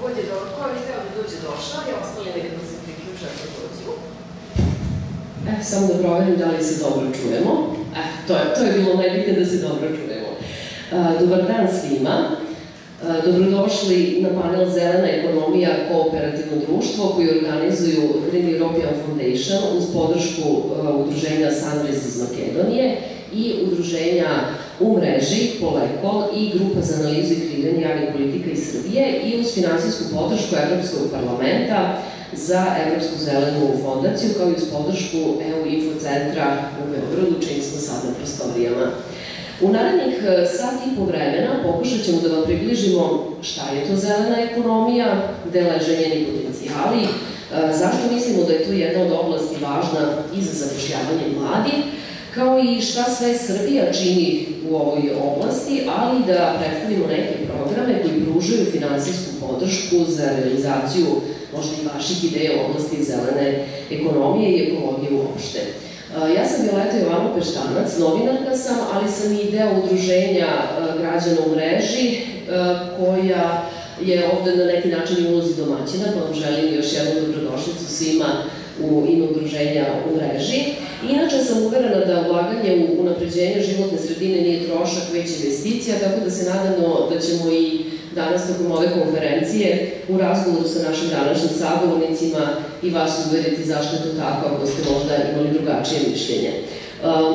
god je dobro, ko je hteo da dođe došao i ostali nekako se priključa da dođu. Samo da proverim da li se dobro čujemo. To je bilo najbitnije da se dobro čujemo. Dobar dan svima. Dobrodošli na panel Zelena ekonomija kooperativno društvo koji organizuju Green European Foundation uz podršku udruženja Sunrise iz Makedonije i udruženja U mreži, Polekol i Grupa za analizu i kreiranje javnih politika iz Srbije i uz finansijsku podršku Evropskog parlamenta za Evropsku zelenu fondaciju kao i uz podršku EU Info centra u Beogradu, čim smo sad na prostorijama. U narednih sat i po vremena pokušat ćemo da vam približimo šta je to zelena ekonomija, gde leže njeni potencijali, zašto mislimo da je to jedna od oblasti važna i za zapošljavanje mladih, kao i šta sve Srbija čini u ovoj oblasti, ali da predstavimo neke programe koji pružaju finansijsku podršku za realizaciju možda i vaših ideja u oblasti zelene ekonomije i ekologije uopšte. Ja sam Violeta Jovanov Peštanac, novinarka sam, ali sam i deo udruženja građana u mreži, koja je ovde na neki način i ulozi domaćina, pa vam želim još jednu dobrodošlicu svima u ime udruženja u mreži. Inače sam uverena da ulaganje u unapređenje životne sredine nije trošak, već investicija, tako da se nadamo da ćemo i danas tokom ove konferencije u razgovoru sa našim današnjim sagovornicima i vas uveriti zašto je to tako, ako ste možda imali drugačije mišljenje.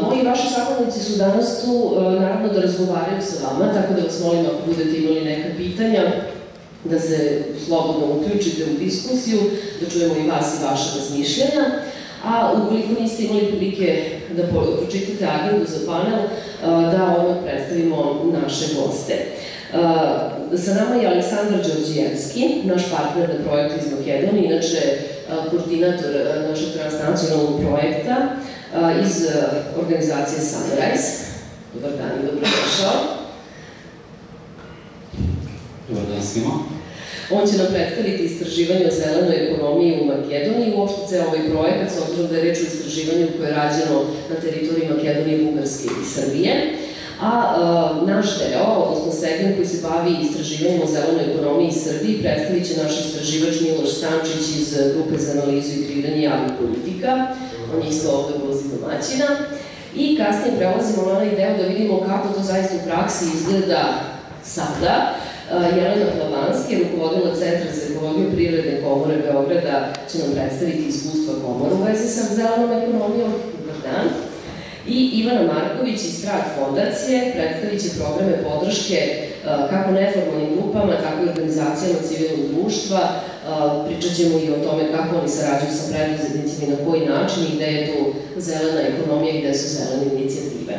Moji i vaši sagovornici su danas tu, naravno, da razgovaraju sa vama, tako da vas molim ako budete imali neka pitanja, da se slobodno uključite u diskusiju, da čujemo i vas i vaše razmišljanja. A ukoliko niste imali prilike da pročitate agendu za panel, da odmah predstavimo naše goste. Sa nama je Aleksandar Đorđijevski, naš partner na projektu iz Makedonije, inače koordinator našeg transnacionalnog projekta iz organizacije Sunrise. Dobar dan i dobrodošao. Dobar dan svima. On će nam predstaviti istraživanje o zelenoj ekonomiji u Makedoniji, uopšte ceo ovaj projekat, s obzirom da je reč o istraživanju koje je rađeno na teritoriji Makedonije, Bugarske i Srbije. A naš deo, odnosno segment koji se bavi istraživanjem o zelenoj ekonomiji iz Srbiji, predstavit će naš istraživač Miloš Stančić iz Grupe za analizu i kreiranje javnih politika. On isto ovde vozi domaćina. I kasnije prelazimo na onaj deo da vidimo kako to zaista u praksi izgleda sada. Jelena Plavanski, rukovodila Centra za ekologiju Privredne komore Beograda, će nam predstaviti iskustva komora u vezi sa zelenom ekonomijom. Dobar dan. I Ivana Marković iz Strat fondacije predstavit će programe podrške kako neformalnim grupama, tako i organizacijama civilnog društva. Pričat ćemo i o tome kako oni sarađuju sa preduzetnicima i na koji način i gde je tu zelena ekonomija i gde su zelene inicijative.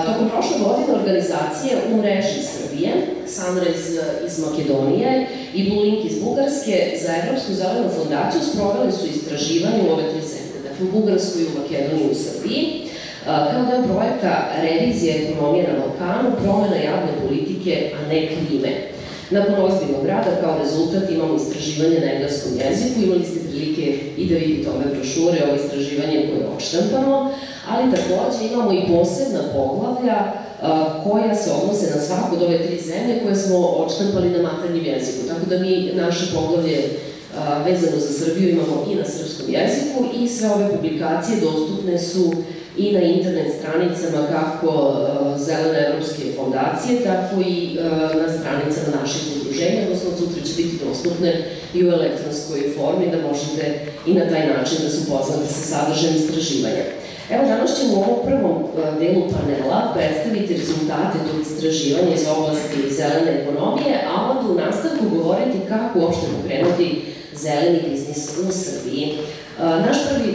Tokom prošle godine organizacije U mreži Srbije, Sunrise iz Makedonije i Blue Link iz Bugarske za Evropsku zelenu fondaciju sproveli su istraživanje u ove tri zemlje, dakle u Bugarskoj, u Makedoniji i u Srbiji, kao deo projekta Revizija ekonomije na Balkanu, promena javne politike, a ne klime. Nakon ozbiljnog rada, kao rezultat, imamo istraživanje na engleskom jeziku, imali ste prilike i da vidite ove brošure, ovo istraživanje koje je odštampano, ali takođe imamo i posebna poglavlja koja se odnose na svaku od ove tri zemlje koje smo odštampali na maternjem jeziku. Tako da mi naše poglavlje vezano za Srbiju imamo i na srpskom jeziku i sve ove publikacije dostupne su i na internet stranicama kako Zelene evropske fondacije, tako i na stranicama naših udruženja, odnosno sutra će biti dostupne i u elektronskoj formi da možete i na taj način da se upoznate sa sadržajem istraživanja. Evo, danas ćemo u ovom prvom delu panela predstaviti rezultate tog istraživanja iz oblasti zelene ekonomije, a onda u nastavku govoriti kako uopšte pokrenuti zeleni biznis u Srbiji. Naš prvi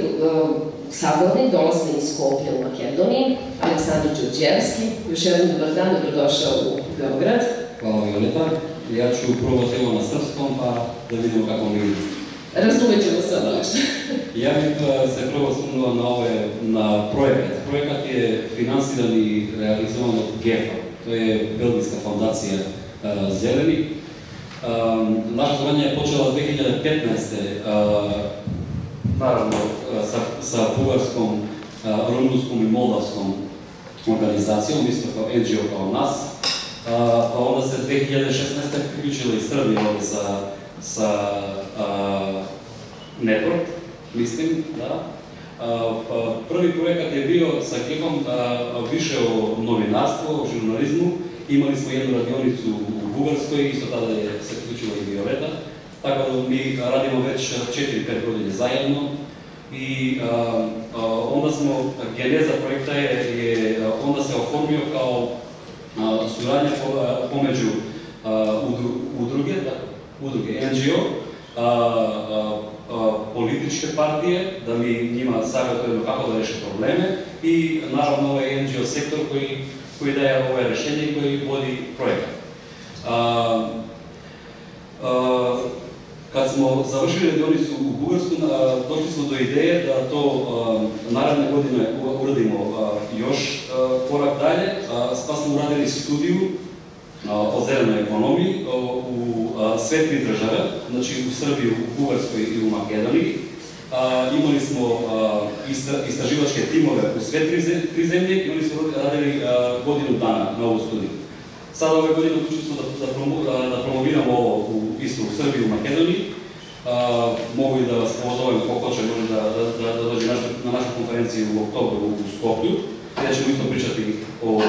sagovornik dolazi iz Skoplja u Makedoniji, Aleksandar Đorđijevski. Još jedan dobar dan, dobrodošao u Beograd. Hvala Violeta. Ja ću probati ovo na srpskom, pa da vidimo kako mi vidimo. Razumet ćemo se odlično. Ja bih se prvo osvrnula na projekat. Projekat je finansiran i realizovan od GEF-a. To je belgijska fondacija Zelenih. Naša saradnja je počela 2015. Naravno sa bugarskom, rumunskom i moldavskom organizacijom, isto kao NGO kao nas. pa onda se 2016. priključila i Srbija ovdje sa Network, mislim, da. Prvi projekat je bio sa GEF-om više o novinarstvu, o žurnalizmu. Imali smo jednu radionicu u Bugarskoj, isto tada je se priključila i Violeta. Tako da mi radimo već 4-5 godine zajedno. I onda smo, geneza projekta je onda se oformio kao suradnja pomeđu udruge NGO, političke partije, da mi njima savjetujemo kako da reše probleme i naravno ovaj NGO sektor koji daje ove rešenje i koji vodi projekat. Kad smo završili radionicu u Bugarsku, došli smo do ideje da to naredne godine uradimo još korak dalje, pa smo uradili studiju o zelenoj ekonomiji u sve 3 države, znači u Srbiji, u Bugarskoj i u Makedoniji. Imali smo istraživačke timove u sve 3 zemlje i oni su radili godinu dana na ovu studiju. Sada ove godine odlučili smo da promoviramo ovo isto u Srbiji i u Makedoniji. Mogu i da vas pozovem, ko hoće može da dođe na našu konferenciju u oktobru u Skoplju, gdje ćemo isto pričati o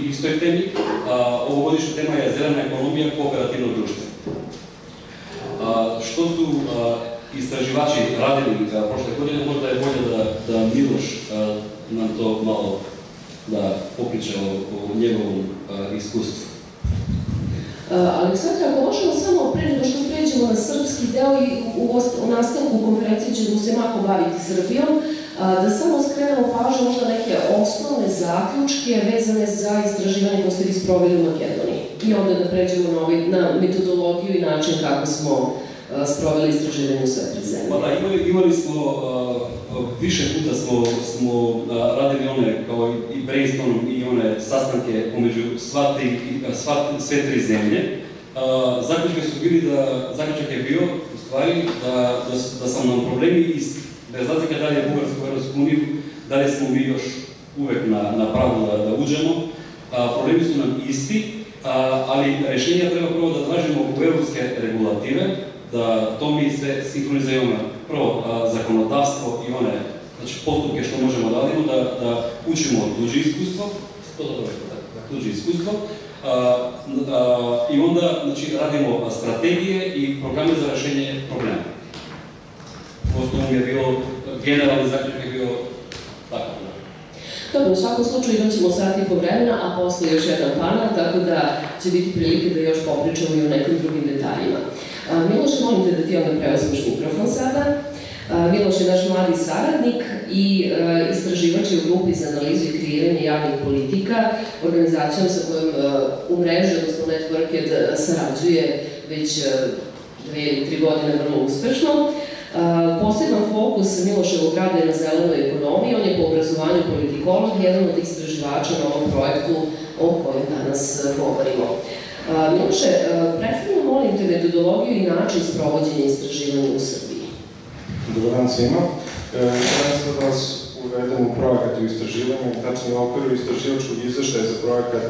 istoj temi. Ovogodišnja tema je zelena ekonomija, kooperativno društvo. Što su istraživači radili prošle godine, možda je bolje da Miloš nam to malo da popriča o njegovom iskustvu. Aleksandra, ako možemo samo pre nego što pređemo na srpski deo i u nastavku konferencije ćemo se malo baviti Srbijom, da samo skrenemo pažnju možda neke osnovne zaključke vezane za istraživanje koje ste vi sproveli u Makedoniji. I onda da pređemo na metodologiju i način kako smo sproveli istraživanje u sve 3 zemlje. Pa da, imali smo, više puta smo radili one kao i brainstorm i one sastanke umeđu sve 3 zemlje. Zaključak je bio u stvari da su nam problemi isti. Bez razlike da li je Bugarska u Evropsku uniju, da li smo mi još uvek na pravu da uđemo. Problemi su nam isti, ali rešenja treba prvo da tražimo u evropske regulative, da to mi sve sinkronizujemo. Prvo, zakonodavstvo i one postupke što možemo da radimo, da učimo tuđe iskustvo, i onda radimo strategije i programe za rešenje problema. Osnovno je bilo, generalni zaključak je bio tako. Dobro, u svakom slučaju imat ćemo sat i po vremena, a posle još jedan panel, tako da će biti prilike da još popričamo i o nekim drugim detaljima. Miloš, molim te da ti onda preuzmeš mikrofon sada. Miloš je naš mladi saradnik i istraživač je u grupi za analizu i kreiranje javnih politika, organizacijom sa kojom u mreži, odnosno Networked, sarađuje već 2 ili 3 godine vrlo uspešno. Poseban fokus Miloševog rada je na zelenoj ekonomiji, on je po obrazovanju politikolog, jedan od istraživača na ovom projektu o kojem danas govorimo. Miloše, predstavljamo molim te metodologiju i način sprovođenja istraživanja u Srbiji. Dobar dan svima. Želim da vas uvedem u projekat u istraživanju, tačnije u okviru istraživačkog izveštaja za projekat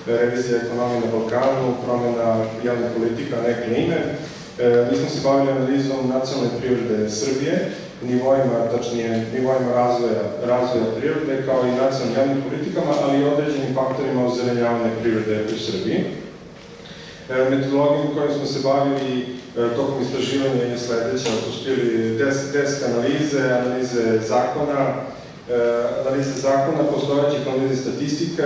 Revizija ekonomije na Balkanu, promjena javnih politika, a ne klime. Mi smo se bavili analizom nacionalne privrede Srbije, nivoima razvoja prirode, kao i nacionalnim javnim politikama, ali i određenim faktorima ozelenjavanja privrede u Srbiji. Metodologijom kojom smo se bavili tokom istraživanja je sledeća. Tu su bili desk analize zakona, postojećih analize statistika,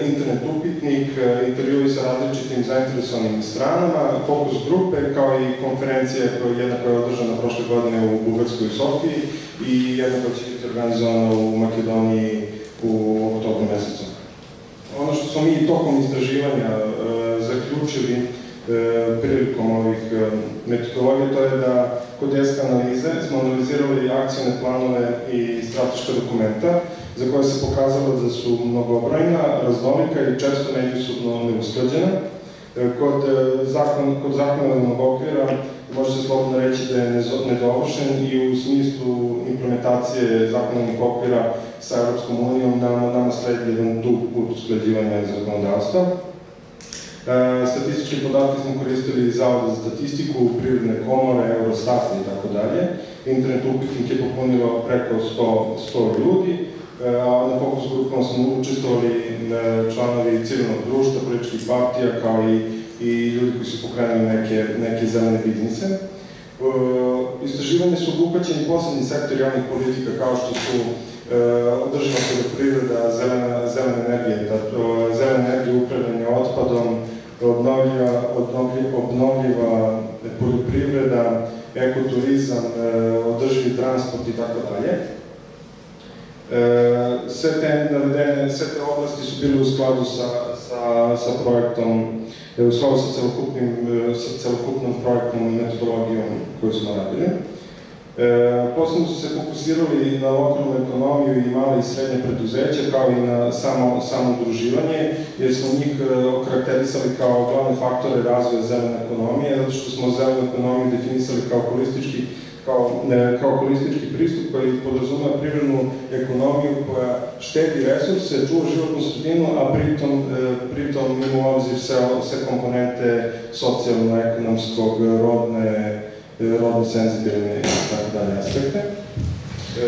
internet upitnik, intervjui sa različitim zainteresovanim stranama, fokus grupe, kao i konferencije jedna koja je održana prošle godine u Bugarskoj i Sofiji i jedna koja će biti organizovana u Makedoniji u oktobru mesecu. Ono što smo mi tokom istraživanja zaključili prilikom ovih metodologija, to je da kod desk analize smo analizirali akcijne planove i strateška dokumenta za koje se pokazalo da su mnogobrojna, raznolika i često međusobno neusklađena. Kod zakonodavnog okvira može se slobodno reći da je nedovršen i u smislu implementacije zakonodavnih okvira sa Evropskom unijom nama sledi jedan dug put usklađivanja zakonodavstva. Statističke podatke smo koristili Zavod za statistiku, Privredne komore, Eurostat i tako dalje. Internet upitnik je popunilo preko 100 ljudi, a na fokus grupama smo učestvovali članovi civilnog društva, političkih partija, kao i ljudi koji su pokrenuli neke zelene biznise. Istraživanje su obuhvaćeni posebni sektori javnih politika kao što su održiva poljoprivreda, zelena energija, zelena energija, upravljanje otpadom, obnovljiva poljoprivreda, ekoturizam, održivi transport i tako dalje. Sve te oblasti su bile u skladu sa projektom, u skladu sa celokupnom projektnom metodologijom koju smo radili. Posebno su se fokusirali na lokalnu ekonomiju i male i srednje preduzeća, kao i na samo udruživanje, jer smo njih okarakterisali kao glavne faktore razvoja zelene ekonomije, zato što smo zelenu ekonomiju definisali kao holistički pristup koji podrazumeva privrednu ekonomiju koja štedi resurse, čuva životnu sredinu, a pritom ima u obzir sve komponente socijalno-ekonomskog, rodne senzibilne i tako dalje aspekte.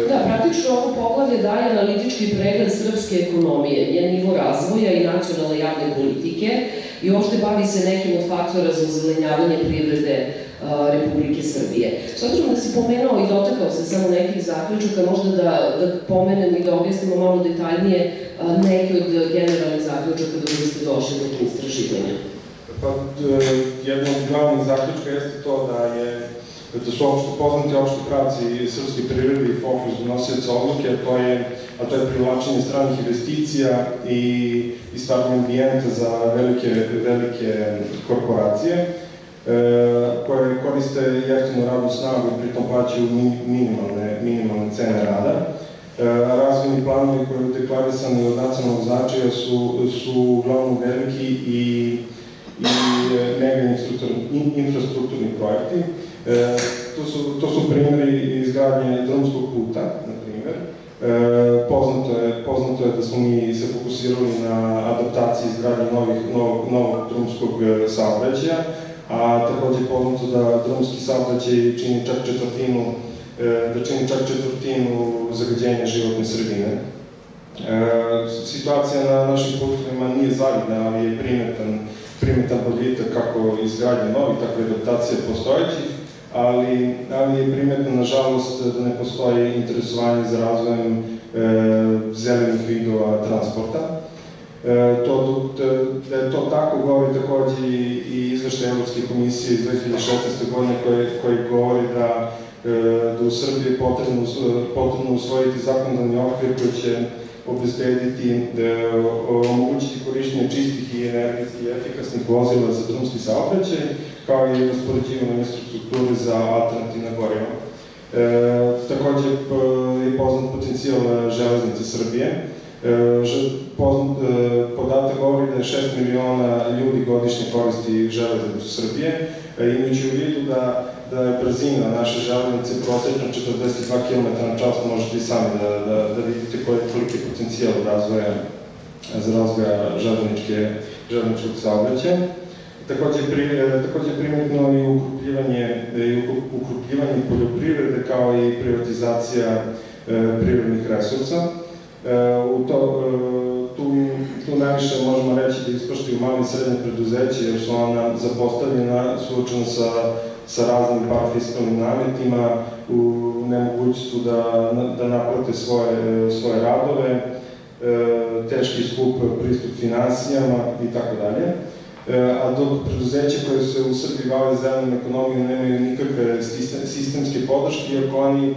Da, praktično ovo poglavlje daje analitički pregled srpske ekonomije, njen nivo razvoja i nacionalne javne politike i uopšte bavi se nekim od faktora za ozelenjavanje privrede Republike Srbije. S obzirom da si pomenuo i dotakao se samo nekih zaključaka, možda da pomenem i da objasnimo malo detaljnije neke od generalnih zaključaka da biste došli do tog istraživanja. Jedno od glavnih zaključka jeste to da su poznati opšti pravci srpske privrede i fokus donosioca odluke, a to je privlačenje stranih investicija i stvaranje ambijenta za velike korporacije koje koriste jeftinu radnu snagu i pritom plaćaju minimalne cene rada. Razvojni planovi koji su deklarisani od nacionalnog značaja su uglavnom veliki i mega infrastrukturni projekti. To su primjeri izgradnje drumskog puta, na primjer. Poznato je da smo mi se fokusirali na adaptaciji izgradnje novog drumskog saobraćaja, a takođe je poznato da drumski saobraćaj čini čak četvrtinu zagađenja životne sredine. Situacija na našim putevima nije zavidna, ali je primetan boljitak kako izgradnje novih, tako i adaptacije postojećih, ali je primetno, nažalost, da ne postoji interesovanje za razvojem zelenih vidova transporta. Da je to tako govori takođe i izveštaj Evropske komisije iz 2016. godine koji govori da u Srbiji je potrebno usvojiti zakonodavni okvir koji će obezbediti, omogućiti korišćenje čistih i energetski efikasnih vozila za drumski saobraćaj, kao i raspoređivanje infrastrukture za alternativna goriva. Takođe je poznat potencijal železnice Srbije. Podatak govori da je 6 miliona ljudi godišnje koristi železnicu Srbije, imajući u vidu da je brzina naše železnice prosječno 42 km/h, možete i sami da vidite koliki je potencijal razvoja železničkog saobraćaja. Takođe primetno i ukrupljivanje poljoprivrede kao i privatizacija prirodnih resursa. Tu najviše možemo reći da ispaštaju mali i srednje preduzeće jer su ona zapostavljena, suočena sa raznim parafiskalnim nametima, u nemogućstvu da naplate svoje radove, teški skup pristup finansijama i tako dalje. A dok preduzeća koje se u Srbiji bave zelenom ekonomijom nemaju nikakve sistemske podrške, iako oni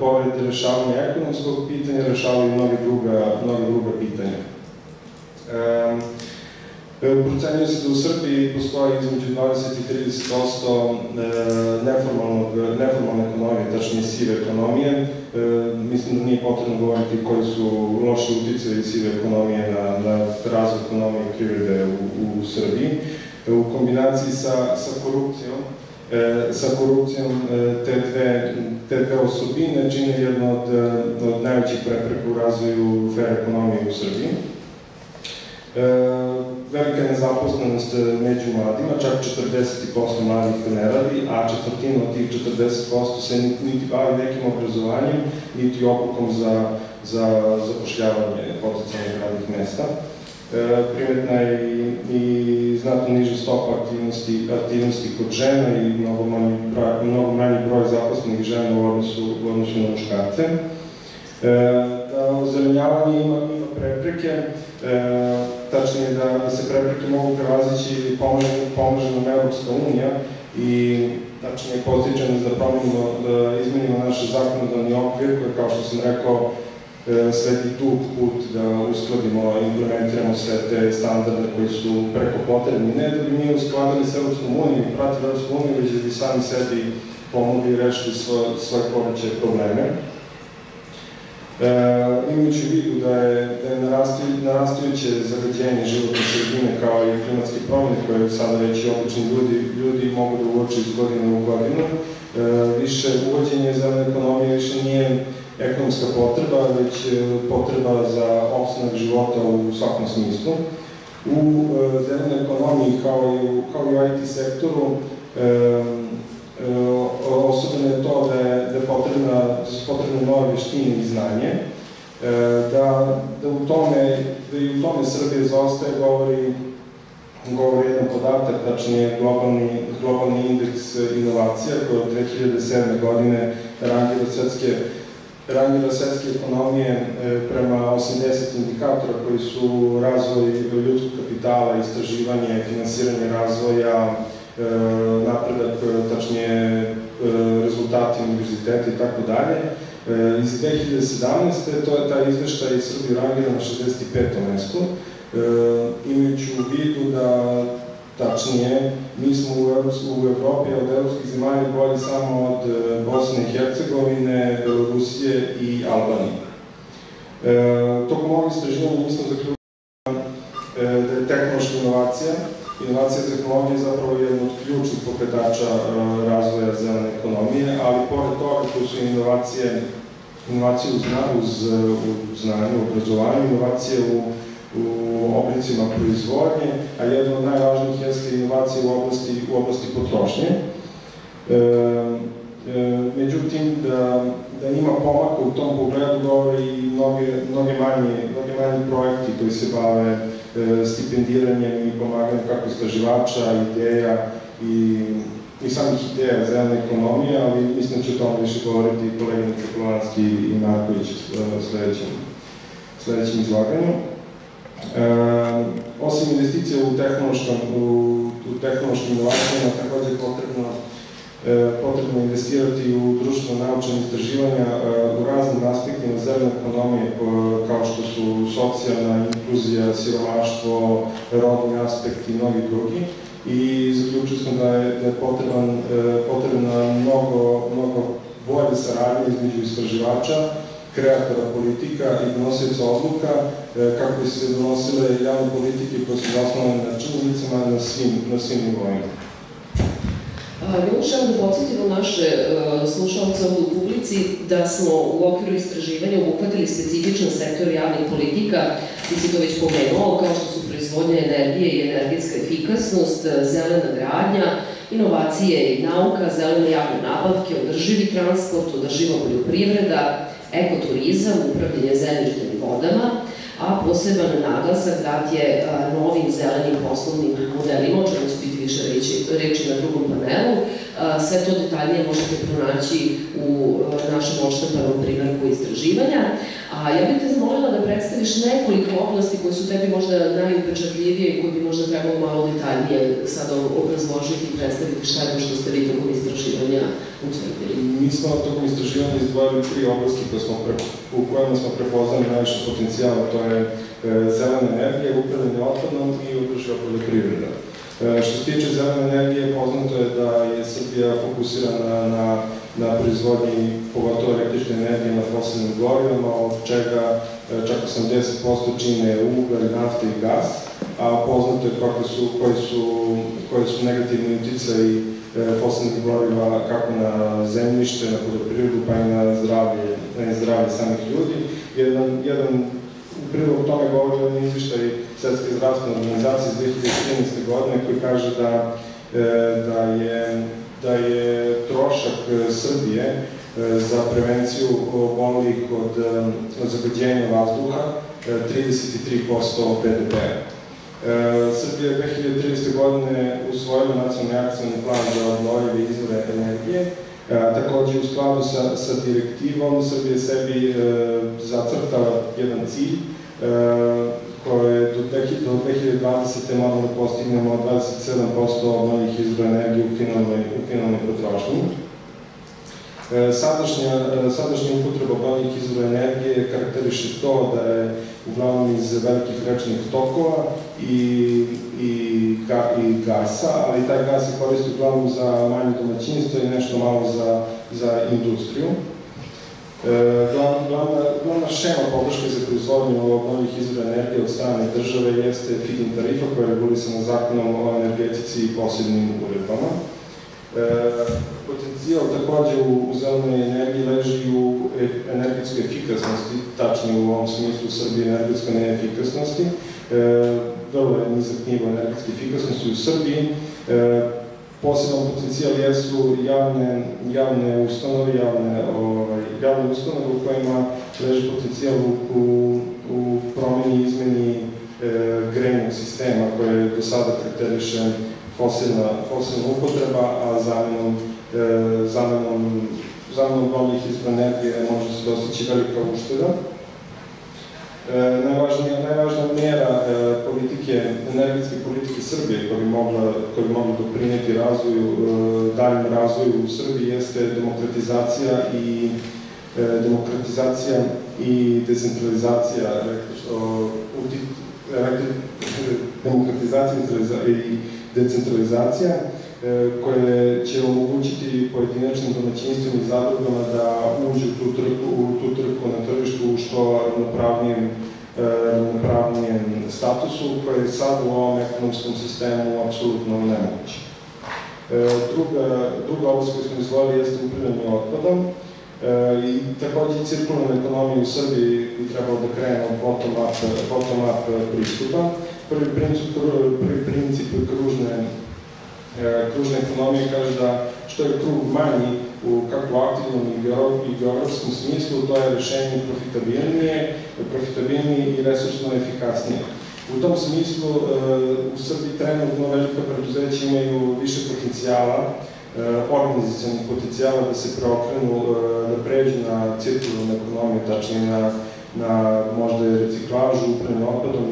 pored rešavanja ekonomskog pitanja rešavaju mnoge druga pitanja. Procenjuje se da u Srbiji postoji između 20 i 30% neformalne ekonomije, tačnije sive ekonomije. Mislim da nije potrebno govoriti koji su loši uticaji sive ekonomije na razvoj ekonomije i privrede u Srbiji. U kombinaciji sa korupcijom sa korupcijom te dve osobine čine jedno od najvećih prepreka u razvoju fair ekonomije u Srbiji. Velika je nezaposlenost među mladima, čak 40% mladih ne radi, a četvrtina od tih 40% se niti bavi nekim obrazovanjem, niti obukom za zapošljavanje potencijalnih radnih mesta. Primetna je i znatno niža stopa aktivnosti kod žena i mnogo manji broj zaposlenih žena u odnosu na muškarce. Ozelenjavanje ima prepreke, tačnije da se prepreke mogu prevazići i pomaže nam Evropska unija i tačnije postiče nas da izmenimo naš zakonodavni okvir koji, kao što sam rekao, sledi dug put da uskladimo i implementiramo sve te standarde koji su preko potrebni. Ne da bi mi uskladili s Evropskom unijom i pratili Evropsku uniju, već da bi sami sebi pomogli i rešili svoje poveće probleme. Imajući u vidu da je narastajuće zagađenje životne sredine kao i klimatske promjene koje sada već i obični ljudi mogu da uoče iz godine u godinu, više uvođenje zelene ekonomije više nije ekonomska potreba, već potreba za opstanak života u svakom smislu. U zelenoj ekonomiji, kao i u IT sektoru, osobno je to da su potrebne nove veštine i znanje, da i u tome Srbija zaostaje, govori jedan podatak, tačnije globalni indeks inovacija koji od 2007. godine rangira svetske ekonomije prema 80 indikatora koji su razvoj ljudskog kapitala, istraživanje, finansiranje razvoja, napredak, tačnije rezultati univerziteta i tako dalje. Iz 2017. taj izveštaj Srbiju rangira na 65. mestu, imajući u vidu da, tačnije, mi smo u Evropi od evropskih zemalja bolji samo od Bosne i Hercegovine, Belorusije i Albanije. Tokom ovog istraživanja mi smo zaključili da je tehnološka inovacija tehnologije je zapravo jedan od ključnih pokretača razvoja zelene ekonomije, ali pored toga tu su inovacije u znanju, u obrazovanju, inovacije u oblicima proizvodnje, a jedna od najvažnijih jeste inovacije u oblasti potrošnje. Međutim, da ima pomaka u tom pogledu govore i mnogi manji projekti koji se bave stipendiranjem i pomaganjem kako istraživača, ideja i samih ideja zelene ekonomije, ali mislim da će o tome više govoriti i koleginica Polovanski i Marković u sledećem izlaganju. Osim investicija u tehnološkim inovacijama, takođe je potrebno investirati u društveno-naučne istraživanja u raznim aspektima zelene ekonomije, kao što su socijalna inkluzija, siromaštvo, rodni aspekt i mnogi drugi. I zaključili smo da je potrebna mnogo bolje saradnje između istraživača, kreatora politika i donosioca odluka, kako bi se donosile javne politike koje su zasnovane na činjenicama na svim nivoima. Još želim da podsjetimo naše slušalce ovdje u publici da smo u okviru istraživanja obuhvatili specifičan sektor javnih politika, ti si to već pomenuo, kao što su proizvodnja energije i energetska efikasnost, zelena gradnja, inovacije i nauka, zelene javne nabavke, održivi transport, održiva poljoprivreda, ekoturizam, upravljanje zemljištem i vodama, a poseban naglasak dat je novim zelenim poslovnim modelima, o čemu će biti više reči na drugom panelu. Sve to detaljnije možete pronaći u našem odštampanom primjerku istraživanja. A ja bih te zamolila da predstaviš nekoliko oblasti koje su tebi možda najupečatljivije i koje bi možda trebalo malo detaljnije sada obrazložiti i predstaviti šta je to što ste vi tokom istraživanja utvrdili. Mi smo tokom istraživanja izdvojili 3 oblasti u kojima smo prepoznali najviše potencijala, to je zelena energija, upravljanje otpadom i održiva poljoprivreda. Što se tiče zelene energije, poznato je da je Srbija fokusirana na proizvodnji pogotovo električne energije na fosilnim gorivima, od čega čak 80% čine ugalj, nafta i gas, a poznato je koji su negativni uticaji fosilnih goriva kako na zemljište, na poljoprivredu, pa i na zdravlje samih ljudi. Jedan u prilog tome govori jedan izveštaj Svetske zdravstvene organizacije iz 2013. godine koji kaže da je trošak Srbije za prevenciju obolelih od zagađenja vazduha 33% BDP-a. Srbija je 2030. godine usvojila nacionalni akcioni plan za obnovljive izvore energije. Takođe, u skladu sa direktivom, Srbija sebi zacrtala jedan cilj koje do 2020. moramo da postignemo 27% obnovljivih izvora energije u finalnoj potrošnji. Sadašnja upotreba obnovljivih izvora energije karakteriše to da je uglavnom iz velikih rečnih tokova i gasa, ali taj gas se koristi uglavnom za manje domaćinstvo i nešto malo za industriju. Glavna šema podrške za proizvodnju obnovljivih izvora energije od strane države jeste feed-in tarifa koja je regulisana Zakonom o energetici i posebnim uredbama. Potencijal takođe u zelenoj energiji leži u energetskoj efikasnosti, tačnije u ovom smislu Srbije energetska neefikasnosti. Vrlo je nizak nivo energetske efikasnosti u Srbiji. Poseban potencijal jesu javne ustanove u kojima leži potencijal u promeni i izmeni grejnog sistema koje do sada karakteriše fosilna upotreba, a zamenom obnovljivih izvora energije može se dostići velika ušteda. Najvažnija mera energetske politike Srbije koja bi mogla doprineti daljem razvoju u Srbiji jeste demokratizacija i decentralizacija koje će omogućiti pojedinačnim domaćinstvima i zadrugama da uđu u tu trku na tržištu u što ravnopravnijem statusu, koje je sad u ovom ekonomskom sistemu apsolutno nemoguće. Druga oblast koju smo izvojili jeste upravljanje otpadom i takođe cirkularna ekonomija u Srbiji bi trebalo da krene od bottom-up pristupa. Prvi princip kružne ekonomije kaže da što je krug manji kako u aktivnom i geografskom smislu, to je rešenje profitabilnije i resursno efikasnije. U tom smislu u Srbiji trenutno velika preduzeća imaju više potencijala, organizacionih potencijala da se preokrenu, da pređu na cirkularnu ekonomiju, tačnije na možda reciklažu, upravljanje otpadom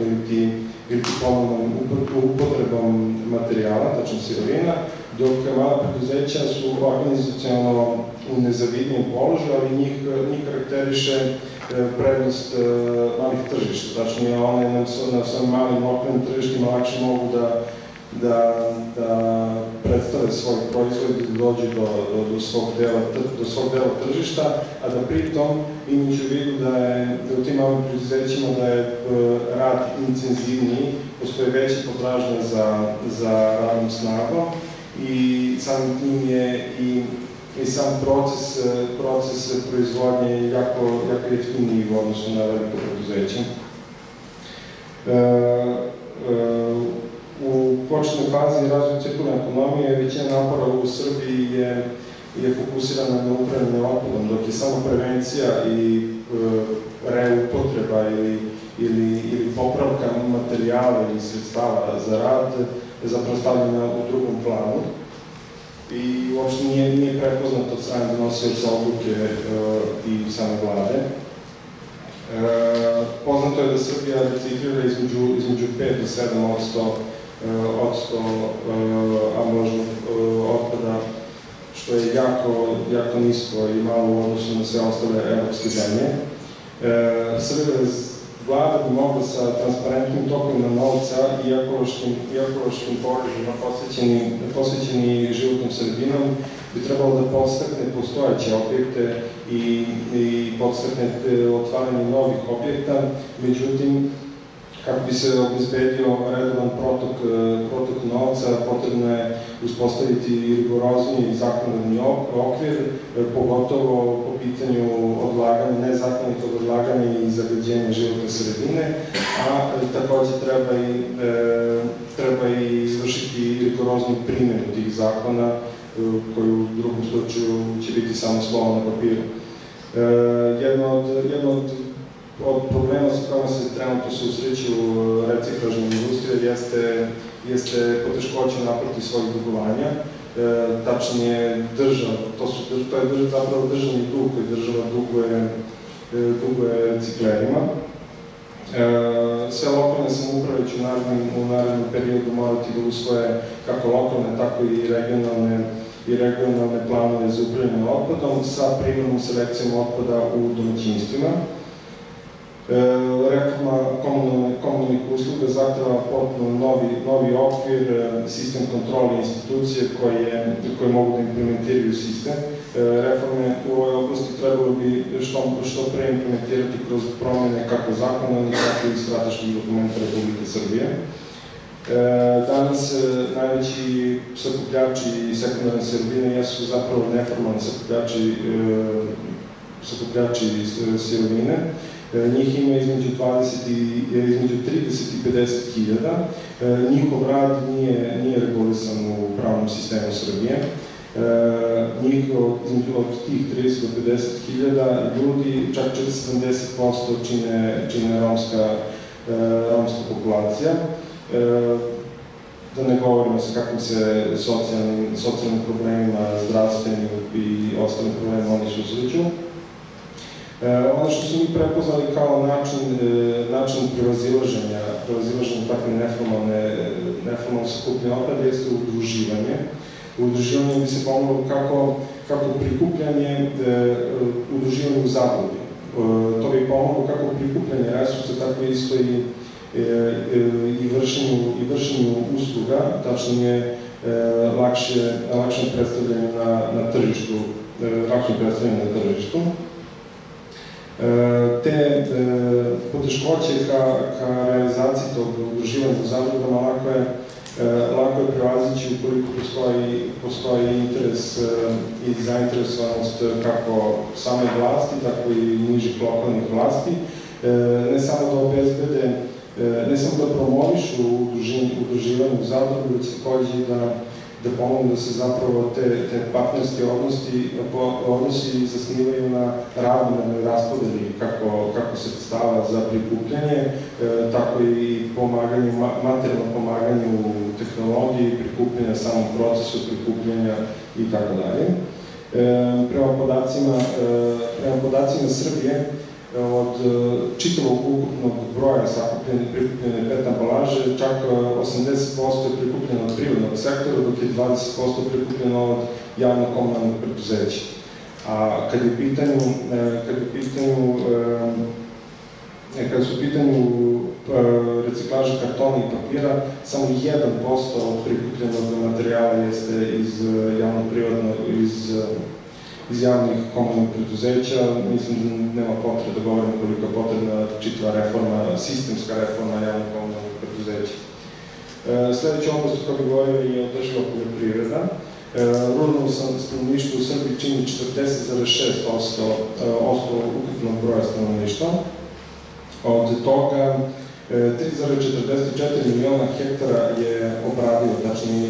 ili ponovnom upotrebom materijala, tačno sirovina, dok mala preduzeća su organizacionalno u nezavidnijem položaju, ali njih karakteriše prednost malih tržišta. Tačnije, one na svojim malim lokalnim tržištima lakše mogu da predstave svoj proizvod i da dođu do svog dela tržišta, a da pritom imajući u vidu da u tim malim preduzećima da je rad intenzivniji, postoje veća potražnja za radnom snagom i samim tim je i sam proces proizvodnje jako jeftiniji u odnosu na veliko preduzeće. U početnoj fazi razvoja cirkularne ekonomije većina napora u Srbiji je fokusirana na upravljanje otpadom, dok je samo prevencija i reupotreba ili popravka materijala ili sredstava za rad zapravo stavljena u drugom planu i uopšte nije prepoznato od strane donosioca odluke i same vlade. Poznato je da Srbija reciklira između 5 do 7% ambalažnog otpada, što je jako nisko i malo u odnosu na sve ostale evropske zemlje. Srbija vlada bi mogla sa transparentnim tokovima novca i ekološkim porezima posvećeni životnom sredinom bi trebalo da podstakne postojeće objekte i podstakne otvaranje novih objekta. Međutim, Kako bi se obezbedio redovan protok novca, potrebno je uspostaviti rigorozniji zakonodavni okvir, pogotovo po pitanju odlaganja, nezakonitog odlaganja i zagađenja životne sredine, a takođe treba i izvršiti rigoroznu primjenu tih zakona, koji u drugom slučaju će biti samo slovo na papiru. Jedno od problema sa kojima se trenutno susreću reciklažne industrije jeste poteškoća naplati svojih dugovanja, tačnije država, to je zapravo državni dug koji država duguje reciklerima. Sve lokalne samouprave će u narednom periodu morati da usvoje kako lokalne, tako i regionalne planove za upravljanje otpadom sa primarnom selekcijom otpada u domaćinstvima. Reforma komunalnih usluga zahteva potpuno novi okvir, sistem kontrole institucije koje mogu da implementiraju sistem. Reforme u ovoj oblasti trebalo bi što pre implementirati kroz promjene kako zakonodavnih, tako i strateških dokumenta Republike Srbije. Danas najveći sakupljači sekundarne sirovine jesu zapravo neformalni sakupljači sirovine. Njih ima između 30 i 50 hiljada. Njihov rad nije regulisan u pravnom sistemu Srbije. Od tih 30 do 50 hiljada ljudi, čak 70% čine romska populacija. Da ne govorimo sa kakvim se socijalnim problemima, zdravstvenim i ostalim problemima oni susreću. Ono što su mi prepoznali kao način prevazilaženja takve neformalne sakupljene otpada jeste udruživanje. Udruživanje bi se pomoglo kako prikupljanje, udruživanje u zadruge. To bi pomoglo kako prikupljanje resursa, tako isto i vršenju usluga, tačnije lakše predstavljanje na tržištu. Te poteškoće ka realizaciji tog udruživanja u zadrugama lako je prevazići ukoliko postoji interes i zainteresovanost kako same vlasti, tako i nižih lokalnih vlasti, ne samo da promovišu udruživanje u zadrugu, već takođe da pomogu da se zapravo te partnerske odnosi zasnivaju na ravnomernoj raspodeli kako sredstava za prikupljanje, tako i materijalno pomaganje u tehnologiji, prikupljanja, samom procesu prikupljanja i tako dalje. Prema podacima Srbije, od čitavog ukupnog broja prikupljene PET ambalaže, čak 80% je prikupljeno od privatnog sektora, dok je 20% prikupljeno od javno-komunalnog preduzeća. A kada su u pitanju reciklaža kartona i papira, samo 1% od prikupljenog materijala jeste iz javnih komunalnih preduzeća. Mislim da nema potrebe da govorim koliko je potrebna čitava reforma, sistemska reforma javnih komunalnih preduzeća. Sledeća oblast o kojoj govorim je održiva poljoprivreda. Ruralno stanovništvo u Srbiji čini 40,6% ukupnog broja stanovništva. Od toga 3,44 miliona hektara je obradivo, tačnije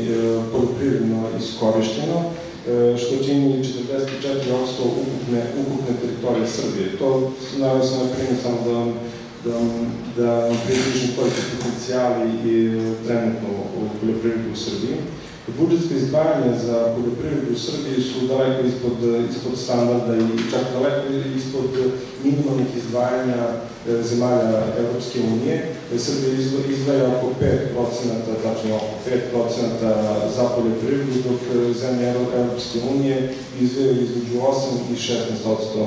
poljoprivredno iskorišćeno, što čini 44% ukupne teritorije Srbije. To naravno sam na primjer samo da približim koji su potencijali trenutno u poljoprivredu u Srbiji. Budžetske izdvajanja za poljoprivredu u Srbiji su daleko ispod standarda i čak daleko ispod minimalnih izdvajanja zemalja Evropske unije. Srbija izdvaja oko 5%, tačnije oko 5% za poljoprivredu, dok zemlje Evropske unije izdvajaju između 8 i 16%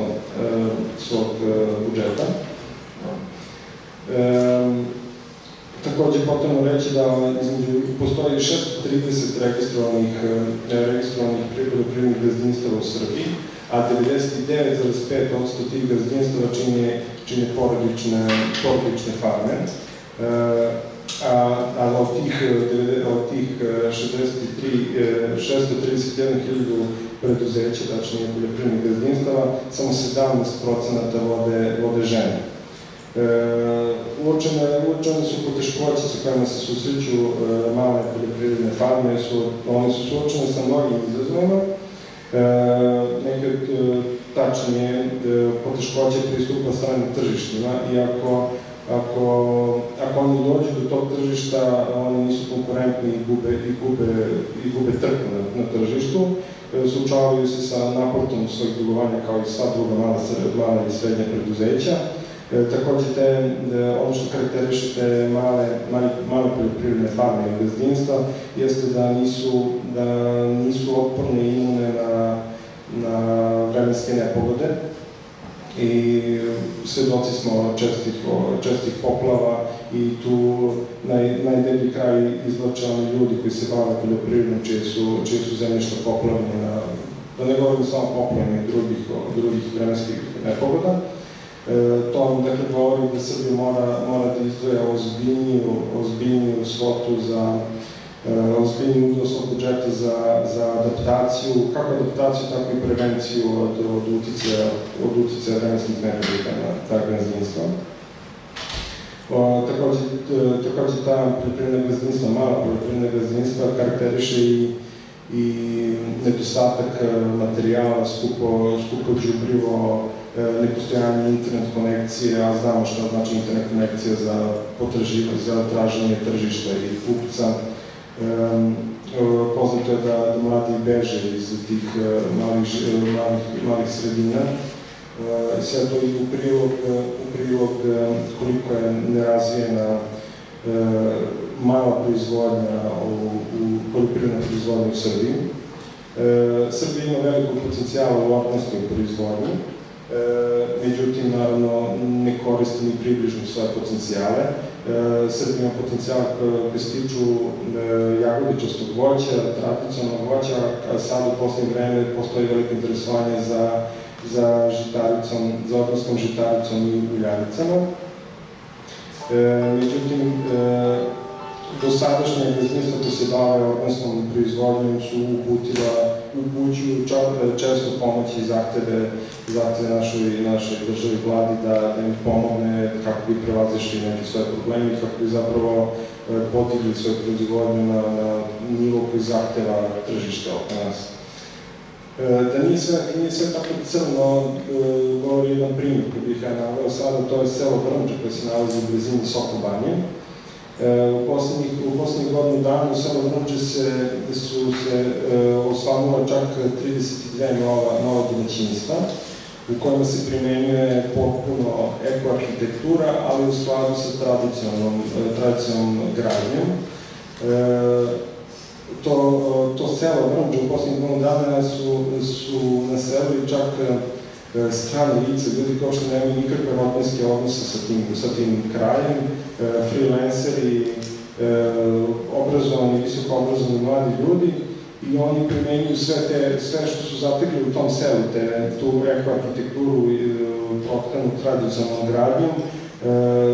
svog budžeta. Takođe, potrebno reći da postoji 630 registrovanih poljoprivrednih gazdinstava u Srbiji, a 99,5% tih gazdinstava čine porodične farme. a od tih 631.000 preduzeća, tačnije poljoprivrednih gazdinstava, samo 17% vode žene. Uočene su poteškoće sa kojima se susreću male poljoprivredne farme, one su suočene sa mnogim izazovima, neke tačnije poteškoće pristupa stranim tržištima i ako oni dođu do tog tržišta, oni nisu konkurentni i gube trku na tržištu, suočavaju se sa naplatom svojih dugovanja kao i sva druga mala i srednja preduzeća. Takođe, ono što karakteriše te male poljoprivredne farme i gazdinstva jeste da nisu otporne i imune na vremenske nepogode i svedoci smo čestih poplava i tu najdeblji kraj izvlače oni ljudi koji se bave poljoprivredom, čije su zemljišta poplavljene, da ne govorim samo poplavljene i drugih vremenskih nepogoda. To nam dakle govori da Srbija mora da izdvoja ozbiljniju svotu ozbiljniju uznos od budžeta za adaptaciju, kako adaptaciju, tako i prevenciju od uticaja vremenskih nepogoda na ta gazdinstva. Takođe ta poljoprivredna gazdinstva, mala poljoprivredna gazdinstva karakteriše i nedostatak materijala, skupo đubrivo, nepostojanje internet konekcije, a znamo šta znači internet konekcija za traženje tržišta i kupca. Poznato je da mladi beže iz tih malih sredina. Sve to ide u prilog koliko je nerazvijena mala proizvodnja, poljoprivredna proizvodnja u Srbiji. Srbija ima velikog potencijala u organskoj proizvodnji, međutim, naravno, ne koristi ni približno svoje potencijale. Srbija ima potencijal koji se tiču jagodičastog voća, tradicionalnog voća, a sad u poslednje vreme postoji veliko interesovanje za organskom žitaricom i uljaricama. Međutim, dosadašnje gazdinstva koje se bave organskom proizvodnjom su upućuju često pomoći i zahteve našoj državi vladi da im pomogne kako bi prevazišli neke svoje probleme i kako bi zapravo podigli svoju proizvodnju na nivo koji zahteva tržište oko nas. Da nije sve tako crno, govori jedan primjer koji bih ja naveo sada, to je selo Vrmđa koje se nalazi u blizini Sokobanje. U poslednjih godinu dana u selo Vrmđe su se osvanula čak 32 nova domaćinstva u kojima se primenjuje potpuno ekoarhitektura, ali u skladu sa tradicionalnom gradnjom. To selo Vrmđe u poslednjih godinu dana su naselili čak strane lice, ljudi kao što nemaju nikakve rodbinske odnose sa tim krajem, freelanceri, obrazovani, visoko obrazovani mladi ljudi i oni primenjuju sve što su zatekli u tom selu, tu ekoarhitekturu potkanu tradicionalnom gradnjom.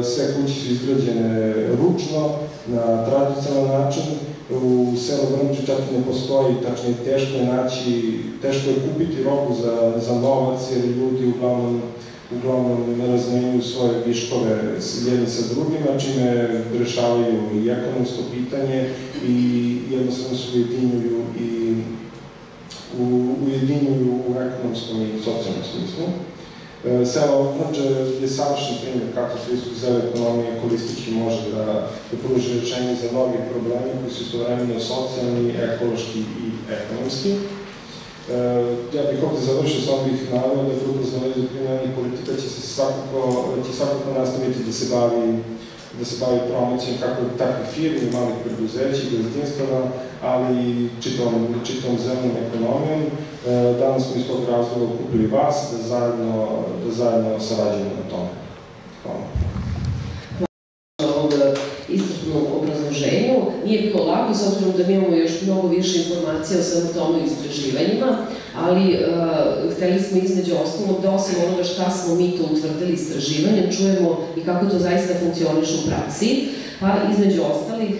Sve kuće su izgrađene ručno, na tradicionalan način. U selu Vrmđe čak i ne postoji, tačnije teško je kupiti robu za novac, jer ljudi uglavnom razmenjuju svoje viškove jedni sa drugima, čime rešavaju i ekonomsko pitanje i jednostavno se ujedinjuju u ekonomskom i socijalnom smislu. Selo Vrmđe je savršen primjer kako pristup zele ekonomije holistički može da pruži rešenje za mnogi problemi koji su istovremeno socijalni, ekološki i ekonomski. Ja bih ovde završio, samo bih naveo da Grupa za analizu kriminalnih politika će svakako nastaviti da se bavi promocijom kako takvih firmi, malih preduzeća i gazdinstava, ali i čitavom zelenom ekonomijom. Danas smo iz tog razloga okupili vas da zajedno sarađujemo na tome. Hvala. Hvala na ovom iscrpnom obrazloženju. nije bilo lako, s obzirom da mi imamo još mnogo više informacija o svemu tome istraživanjima, ali hteli smo između ostalog da osim onoga šta smo mi to utvrdili istraživanjem, čujemo i kako to zaista funkcioniše u praksi. Pa između ostalih,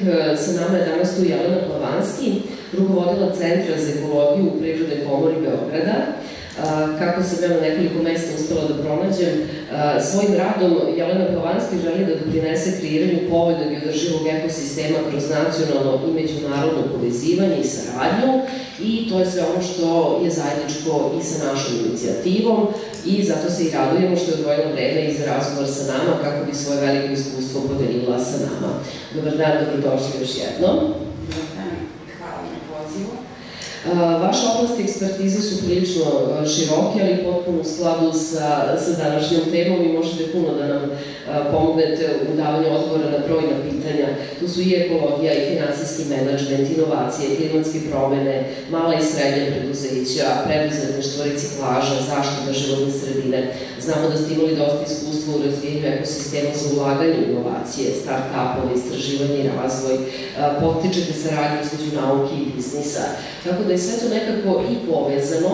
sa nama je danas tu Jelena Plavanski, rukovodila Centra za ekologiju u Privrednoj komori Beograda. Kako sam ja na nekoliko mesta uspela da pronađem, svojim radom Jelena Plavanski želi da doprinese kreiranju povoljnog i održivog ekosistema kroz nacionalno i međunarodno povezivanje i saradnju, i to je sve ono što je zajedničko i sa našom inicijativom, i zato se i radujemo što je odvojila vreme i za razgovor sa nama kako bi svoje veliko iskustvo podelila sa nama. Dobar dan, dobrodošli još jednom. Dobar dan, hvala na pozivu. Vaše oblasti ekspertize su prilično široke, ali potpuno u skladu sa današnjom temom i možete puno da nam pomognete u davanju odgovora na brojna pitanja. Tu su i ekologija, i finansijski menadžment, inovacije, klimatske promene, mala i srednja preduzeća, preduzetništvo, reciklaža, zaštita životne sredine. Znamo da ste imali dosta iskustva u razvijenju ekosistema za ulaganje u inovacije, start-upove, istraživanje i razvoj, potičete saradnju između nauke i biznisa. Tako da je sve to nekako i povezano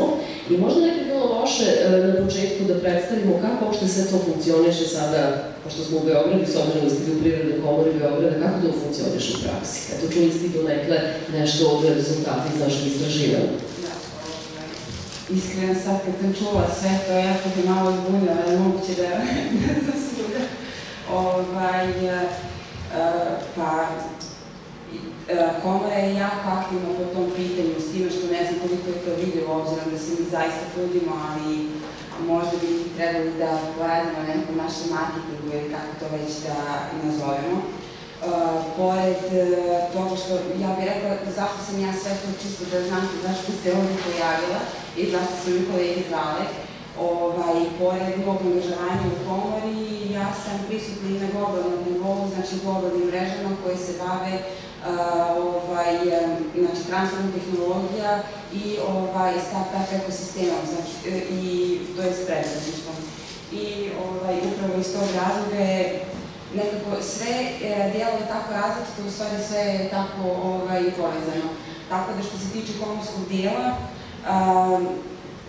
i možda ne bi bilo loše na početku da predstavimo kako uopšte sve to funkcioniše sada, pošto smo u Beogradu, s obzirom da ste u Privrednoj komori Beograda, kako to funkcioniše u praksi? Eto, čuli ste donekle nešto od rezultata iz našeg istraživanja. Iskreno sad kad sam čula sve to, ja sam se malo zbunila, ali moguće da sam svuda. Komora je jako aktivna po tom pitanju, s time što ne znam koliko je to vidljivo, obzirom da se mi zaista trudimo, ali možda bi trebali da poradimo na nekom našem marketingu ili kako to već da nazovemo. Pored toga što, ja bih rekla, zašto sam ja sve to čisto da znate zašto se ovdje pojavila i zašto sam mi kolegi zvale. Pored mog angažovanja u komori, ja sam prisutna i na globalnom nivou, znači globalnim mrežama koje se bave transferom tehnologija i start-up ekosistemom, i to je s preduzetništvom. I upravo iz tog razloga je nekako sve djeluje tako različito, u stvari sve je tako povezano. Tako da što se tiče komorskog dijela,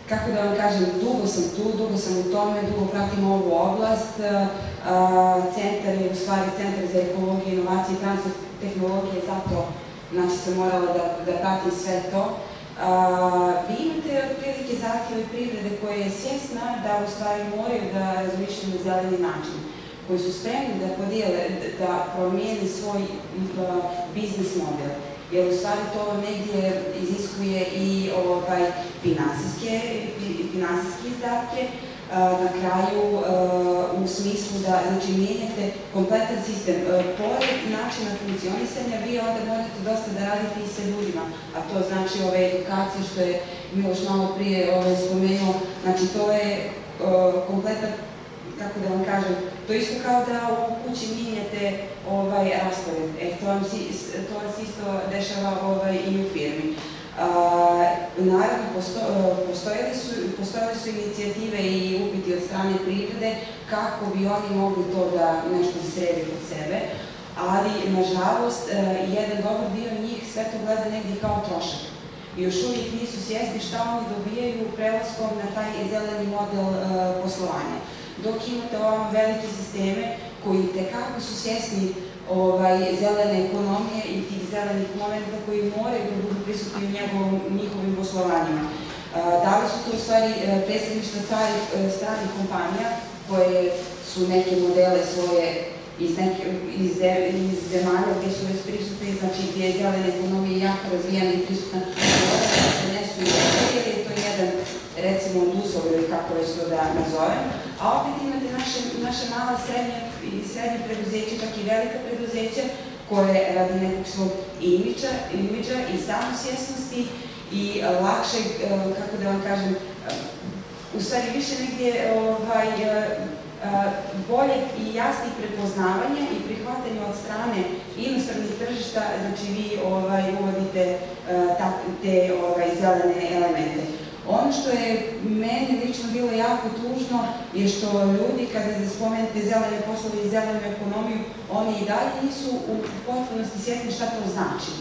kako da vam kažem, dugo sam tu, dugo sam u tome, dugo pratim ovu oblast. Centar je u stvari Centar za ekologiju, inovacije i transfer tehnologije, zato sam morala da pratim sve to. Vi imate otprilike zahtjeve privrede koja je svjesna da u stvari moraju da razmišljaju na zeleni način, koji su spremni da podijele, da promijeni svoj biznis model. Jer u stvari to negdje iziskuje i finansijske izdatke, na kraju u smislu da mijenjate kompletan sistem. Pored načina funkcionisanja vi onda morate dosta da radite i sa ljudima, a to znači ove edukacije što je Miloš malo prije spomenuo, znači to je kompletan, kako da vam kažem, to je isto kao da u kući mijenjate raspored, to vam se isto dešava i u firmi. Naravno, postojale su inicijative i upiti od strane privrede kako bi oni mogli to da nešto sredi kod sebe, ali nažalost jedan dobar dio njih sve to gleda negdje kao trošak. Još uvijek nisu svjesni šta oni dobijaju prelaskom na taj zeleni model poslovanja. Dok imate ovamo velike sisteme koji tekako su svjesni zelene ekonomije i tih zelenih momenta koji moraju da budu prisutni u njihovim poslovanjima. Da li su to u stvari predstavništva stranih kompanija koje su neke modele svoje iz zemalja gdje su već prisutni, znači gdje je zelena ekonomija jako razvijena i prisutna, da se nesu i jer je to jedan, recimo, uslov ili kako već to da nazovem, a opet imate naše mala srednje preduzeće, čak i velika preduzeća, koje radi nekog svog imidža i samosvjesnosti i lakše, kako da vam kažem, u stvari više negdje bolje i jasnije prepoznavanje i prihvatanje od strane inostranih tržišta, znači vi uvodite te zelene elemente. Ono što je meni lično bilo jako tužno je što ljudi, kada spomenete zelene poslove i zelenu ekonomiju, oni i dalje nisu u potpunosti svjesni šta to znači.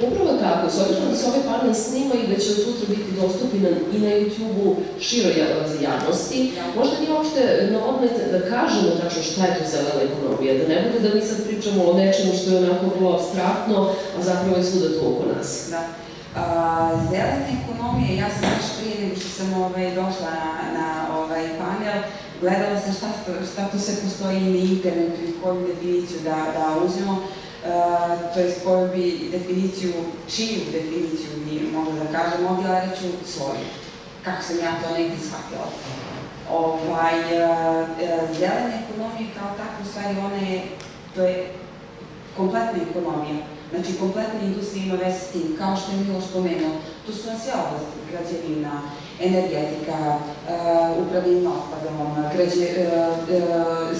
Upravo tako, s obzirom da se ovaj panel snima i da će od sutra biti dostupan i na YouTube-u široj javnosti, možda nije uopšte na odmet da kažemo tačno šta je to zelena ekonomija, da ne bude da mi sad pričamo o nečemu što je onako vrlo abstraktno, a zapravo je svuda tu oko nas. Da. Zelena ekonomija, ja sam baš prije nego što sam došla na panel, gledala sam šta tu sve postoji na internetu i koju definiciju da uzmemo, to je koju bi definiciju, čiju definiciju bi mogla da kažem, ovdje ja reću svoju, kako sam ja to negdje shvatila. Zelena ekonomija kao tako, u stvari, to je kompletna ekonomija. Znači, kompletna industrija ima veze s tim, kao što je Miloš spomenuo. Tu su na sve oblasti, građevina, energetika, upravljanje otpadom,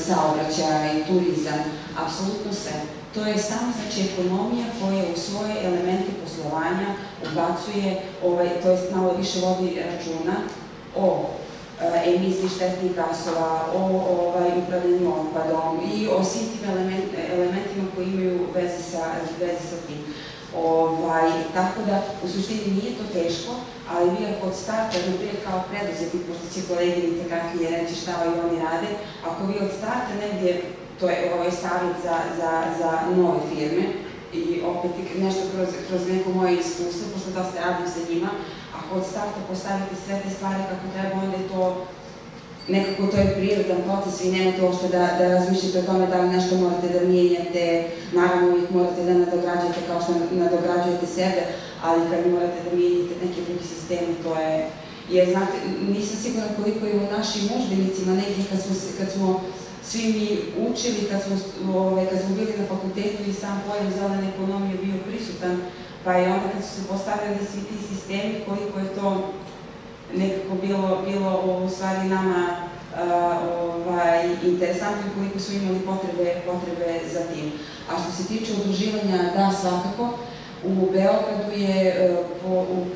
saobraćaj, turizam, apsolutno sve. To je samo, znači, ekonomija koja u svoje elemente poslovanja ubacuje, to jest malo više vodi računa o emisiji štetnih gasova, o upravljanju otpadom i o svim tim elementima koji imaju veze sa tim. Tako da, u suštini nije to teško, ali vi ako od starta, naprijed kao preduzetnik, pošto će koleginica kasnije reći šta oni rade, ako vi od starta negdje, to je savjet za nove firme, i opet nešto kroz neko moje iskustvo, pošto dosta radim sa njima, ako od starta postavite sve te stvari kako treba, onda je to nekako to je prirodan proces i nemate uopšte da razmišljate o tome da li nešto morate da mijenjate, naravno uvijek morate da nadograđujete kao što nadograđujete sebe, ali kad morate da mijenjate neke drugi sistemi, to je... Jer, znate, nisam sigurna koliko je u našim udžbenicima negdje kad smo svi mi učili, kad smo bili na fakultetu i sam pojam zelene ekonomije bio prisutan, pa i onda kad su se postavljali svi ti sistemi, koliko je to nekako bilo u stvari nama interesantno i koliko su imali potrebe za tim. A što se tiče udruživanja, da, svakako, u Beogradu je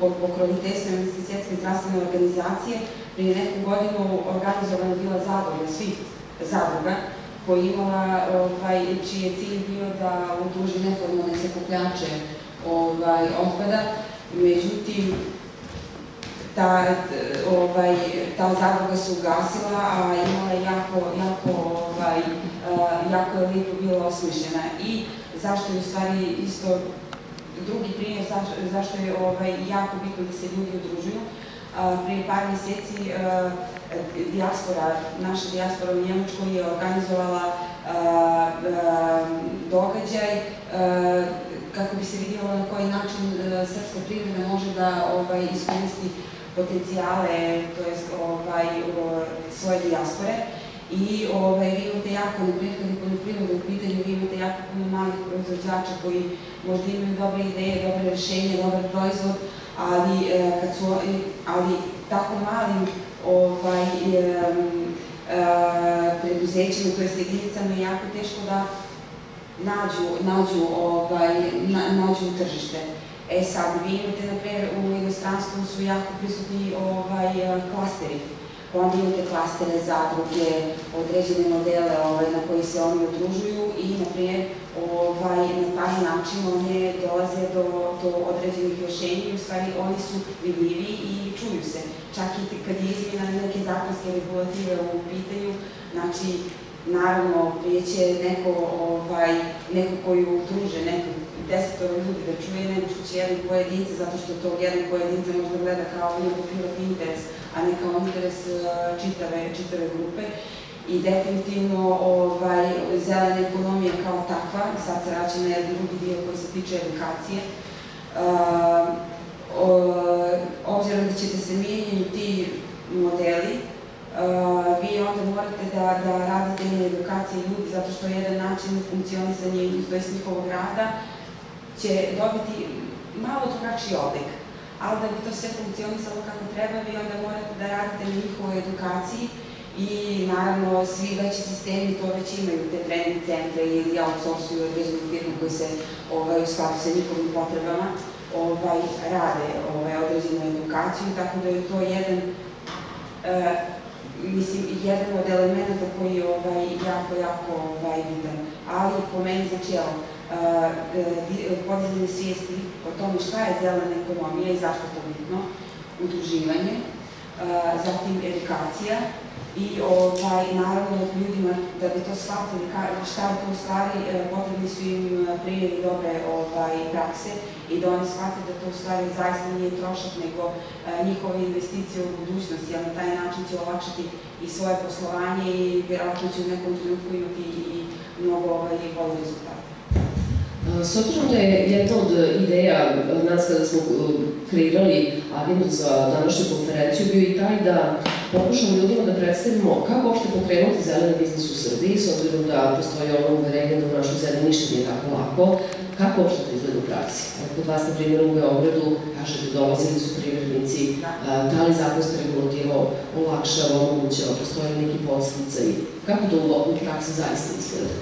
pod pokroviteljstvom Svjetske zdravstvene organizacije prije neku godinu organizovana bila zadruga svih zadruga koja je imala, čiji je cilj bio da udruži neformalne sakupljače otpada. Međutim, ta zadruga se ugasila, a imala je jako je lijepo bila osmišljena. I zašto je u stvari isto drugi primjer zašto je jako bitno da se ljudi udružuju. Prije par mjeseci naša dijaspora u Njemačkoj je organizovala događaj kako bi se vidjelo na koji način srpska privreda može da iskoristi potencijale, to jest svoje dijaspore. I vi imate jako, naprijed kad je poljoprivreda u pitanju, vi imate jako puno malih proizvođača koji možda imaju dobre ideje, dobre rješenje, dobar proizvod, ali tako malim preduzećima, to jest jedinicama je jako teško da nađu tržište. Sad, vi imate, naprijed, u inostranstvu su jako prisutni klasteri. Onda imate klastere, zadruge, određene modele na koji se oni udružuju i, naprijed, na taj način one dolaze do određenih rješenja i u stvari oni su vidljivi i čuju se. Čak i kad je izmjena neke zakonske regulative u pitanju, znači, naravno, prije će neko koji udruže, neko 10 ljudi da čuje, nego što će jedan pojedinca, zato što to jedan pojedinca možda gleda kao njegov privatni interes, a ne kao interes čitave grupe. I definitivno zelena ekonomija kao takva, sad se vraća na jedan drugi dio koji se tiče edukacije, obzirom da ćete se mijenjaju ti modeli, vi onda morate da radite na edukaciji ljudi, zato što jedan način funkcionisanja i njihovog rada će dobiti malo drugačiji oblik. Ali da bi to sve funkcionisalo kako treba, vi onda morate da radite na njihovoj edukaciji i naravno svi veći sistemi to već imaju, te trening centre ili outsourcuju određenu firmu koji se u skladu sa njihovim potrebama. rade određenu edukaciju, tako da je to jedan jedan od elementa koji je jako bitan. Ali po meni, znači, podizanje svijesti o tome šta je zelena ekonomija i zašto je to bitno, udruživanje, zatim edukacija i naravno ljudima da bi to shvatili šta je to u stvari, potrebni su im primjeri dobre prakse i da oni shvate da to u stvari zaista nije trošak nego njihove investicije u budućnosti, jer na taj način će olakšati i svoje poslovanje i vjerojatno će u nekom trenutku imati i mnogo bolje rezultate. S obzirom da je jedna od ideja nas kada smo kreirali agendu za današnju konferenciju bio i taj da pokušamo ljudima da predstavimo kako uopšte pokrenuti zeleni biznis u Srbiji, s obzirom da postoji ono uverenje da u našoj zemlji ništa nije tako lako, kako uopšte to izgleda u praksi. Kod vas, na primjer, u Beogradu, kažete, dolazili su privrednici, da li zakonska regulativa olakšava, omogućava, postoji neki podsticaj, kako to u praksi zaista izgleda?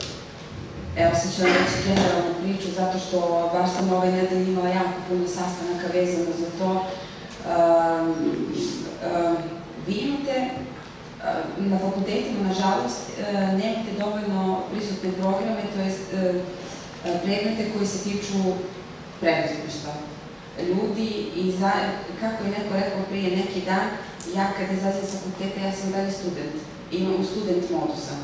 Evo, sad ću vam reći generalnu priču, zato što baš sam ove nedelje imala jako puno sastanaka vezano za to. Vi imate, na fakultetima, nažalost, nemate dovoljno prisutne programe, to jest predmete koji se tiču preduzetništva. Ljudi, kako je neko rekao prije neki dan, ja kad izađem sa fakulteta, ja sam dalje student, imam student modusa.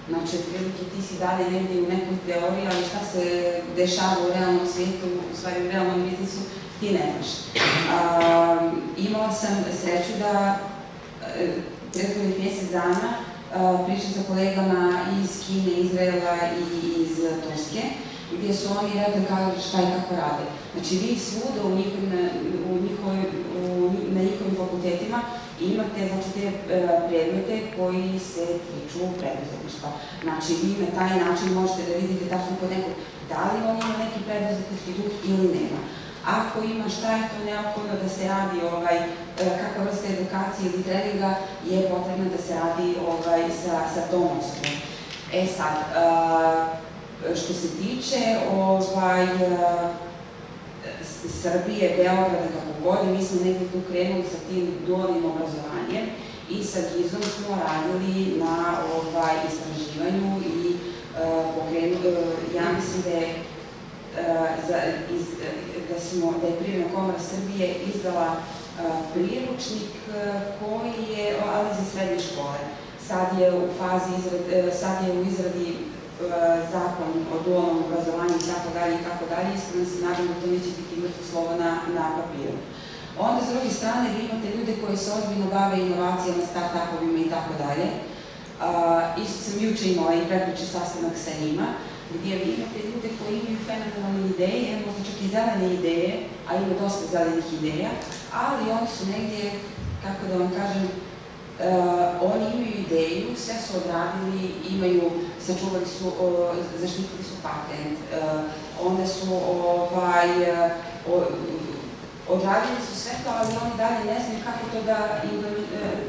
Znači, otprilike ti si dalje negdje u nekoj teoriji, ali šta se dešava u realnom svijetu, u stvari u realnom biznisu, ti ne znaš. Imala sam sreću da prethodnih mjesec dana pričam sa kolegama iz Kine, Izraela i iz Turske, gdje su oni rekli šta i kako rade. Znači, vi svuda na njihovim fakultetima imate te predmete koji se tiču preduzetništva. Znači, vi na taj način možete da vidite tačno kod nekog da li on ima neki preduzetnički duh ili nema. Ako ima, šta je to neophodno da se radi, kakva vrsta edukacije ili treninga je potrebno da se radi sa tom osobom. Sad, što se tiče Srbije, Beograda, kako god, mi smo negdje tu krenuli sa tim dualnim obrazovanjem i sa GIZ-om smo radili na istraživanju i ja mislim da je Privredna komora Srbije izdala priručnik koji je, ali za srednje škole. Sad je u izradi zakon o dualnom obrazovanju i tako dalje, iskreno se nadam da to neće biti mrtvo slovo na papiru. Onda, s druge strane, vi imate ljude koji se ozbiljno bave inovacijama, start-upovima i tako dalje. Isto sam juče imala i prekjuče sastanak sa njima, gdje vi imate ljude koji imaju fenomenalne ideje, možda čak i zelene ideje, a ima dosta zelenih ideja, ali oni su negdje, kako da vam kažem, oni imaju ideju, sve su odradili, sačuvali su, zaštitili su patent, onda su odradili su sve to, ali oni dalje ne znaju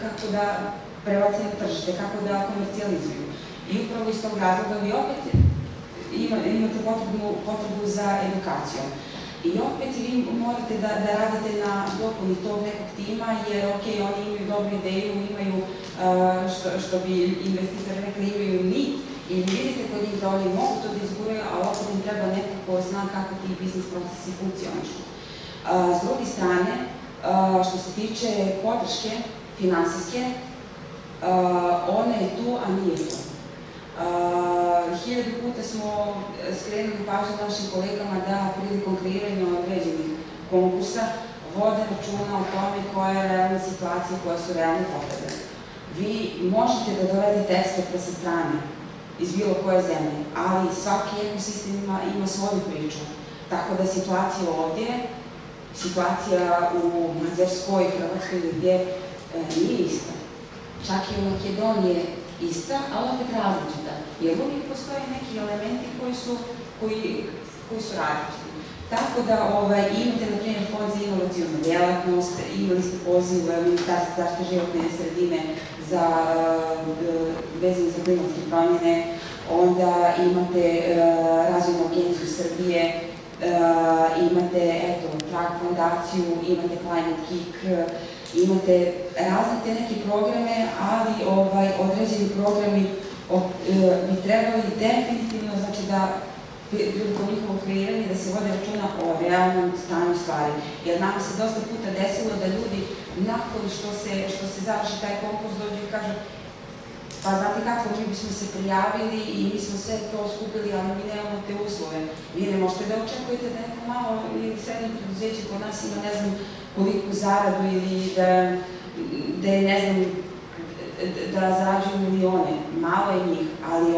kako da prebace na tržište, kako da komercijalizuju. I upravo iz tog razloga vi opet imate potrebu za edukacijom. I opet vi morate da radite na dopuni tog nekog tima, jer oni imaju dobru ideju, imaju, što bi investitori rekli, imaju nit i vidite kod njih da oni mogu to da izguraju, ali opet im treba neko ko zna kako ti biznis procesi funkcionišu. S druge strane, što se tiče podrške finansijske, ona je tu, a nije tu. 1000 puta smo skrenuli pažnju našim kolegama da prilikom kreiranja određenih konkursa vode računa o tome koja je realna situacija, koja su realne potrebe. Vi možete da dovedete eksperta sa strane iz bilo koje zemlje, ali svaki ekosistem ima svoju priču. Tako da situacija ovdje, situacija u Mađarskoj, Hrvatskoj ili gdje nije ista. Čak i u Makedoniji je ista, ali opet različita. Jer uvijek postoje neki elementi koji su različiti. Tako da imate, na primjer, fond za inovacijonu djelatnost, imali ste poziv Ministarstva zaštite životne sredine vezano za klimatske promjene, onda imate Razvojnu agenciju Srbije imate, eto, Trag fondaciju, imate Climate Kick, imate razne te neke programe, ali određeni programi bi trebali definitivno, znači da prilikom njihovog kreiranja da se vode računa o realnom stanju stvari. Jer nam se dosta puta desilo da ljudi nakon što se završi taj konkurs dođu i kažu pa znate kako, mi bismo se prijavili i mi smo sve to skupili, ali mi nemamo te uslove. Vi ne možete da očekujete da neko malo ili srednje preduzeće kod nas ima ne znam koliku zaradu ili da je ne znam da zarađuju milione. Malo je njih, ali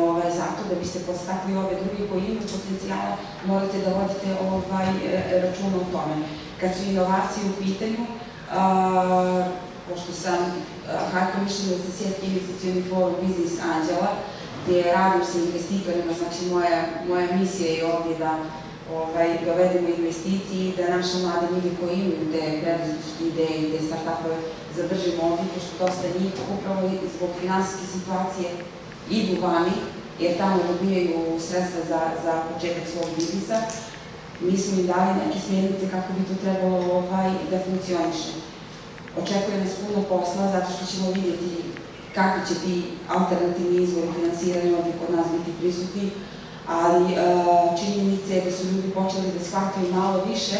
zato da biste podstakli ove druge koji imaju potencijala, morate da vodite računa o tome. Kad su inovacije u pitanju, pošto sam hajko mišljena za Svjetski investicioni forum Biznis Anđela, gdje radim sa investitorima, znači moja misija je ovdje da dovedemo investicije i da naše mlade ljudi koji imaju te preduzetničke ideje i te start-upove zadržimo ovdje, pošto dosta njih upravo zbog finansijske situacije idu vani, jer tamo dobijaju sredstva za početak svog biznisa. Mi smo im dali neke smjernice kako bi to trebalo da funkcioniše. Očekuje nas puno posla, zato što ćemo vidjeti kako će ti alternativni izvori finansiranja ovdje kod nas biti prisutni, ali činjenica je da su ljudi počeli da shvataju malo više,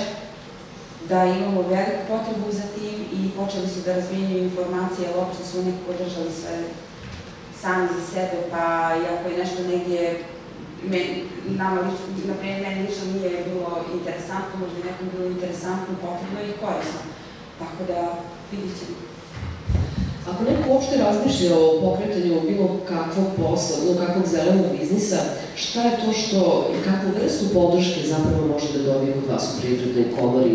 da imamo veliku potrebu za tim i počeli su da razmijenjaju informacije, ali uopšte su nekako držali sve sami za sebe, pa iako je nešto negdje, naprimjer, meni lično nije bilo interesantno, možda je nekom bilo interesantno, potrebno i korisno. Tako da, vidit ćemo. Ako neko uopšte razmišlja o pokretanju bilo kakvog posla, bilo kakvog zelenog biznisa, šta je to što i kakvu vrstu podrške zapravo može da dobije kod vas u Privrednoj komori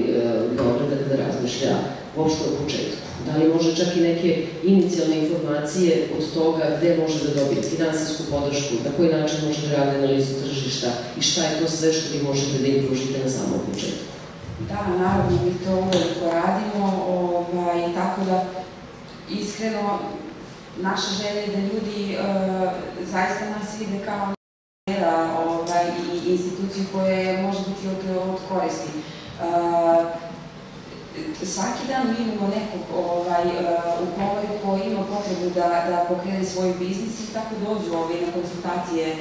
Beograda kada razmišlja uopšte o početku? Da li može čak i neke inicijalne informacije od toga gde može da dobije finansijsku podršku, na koji način može da radi analizu tržišta i šta je to sve što vi možete da im pružite na samom početku? Da, naravno, mi to uveliko radimo, tako da iskreno naša želja je da ljudi zaista nas vide kao i instituciju koja može biti od koristi. Svaki dan mi imamo nekog u komori koji ima potrebu da pokrene svoj biznis i tako dođu na konsultacije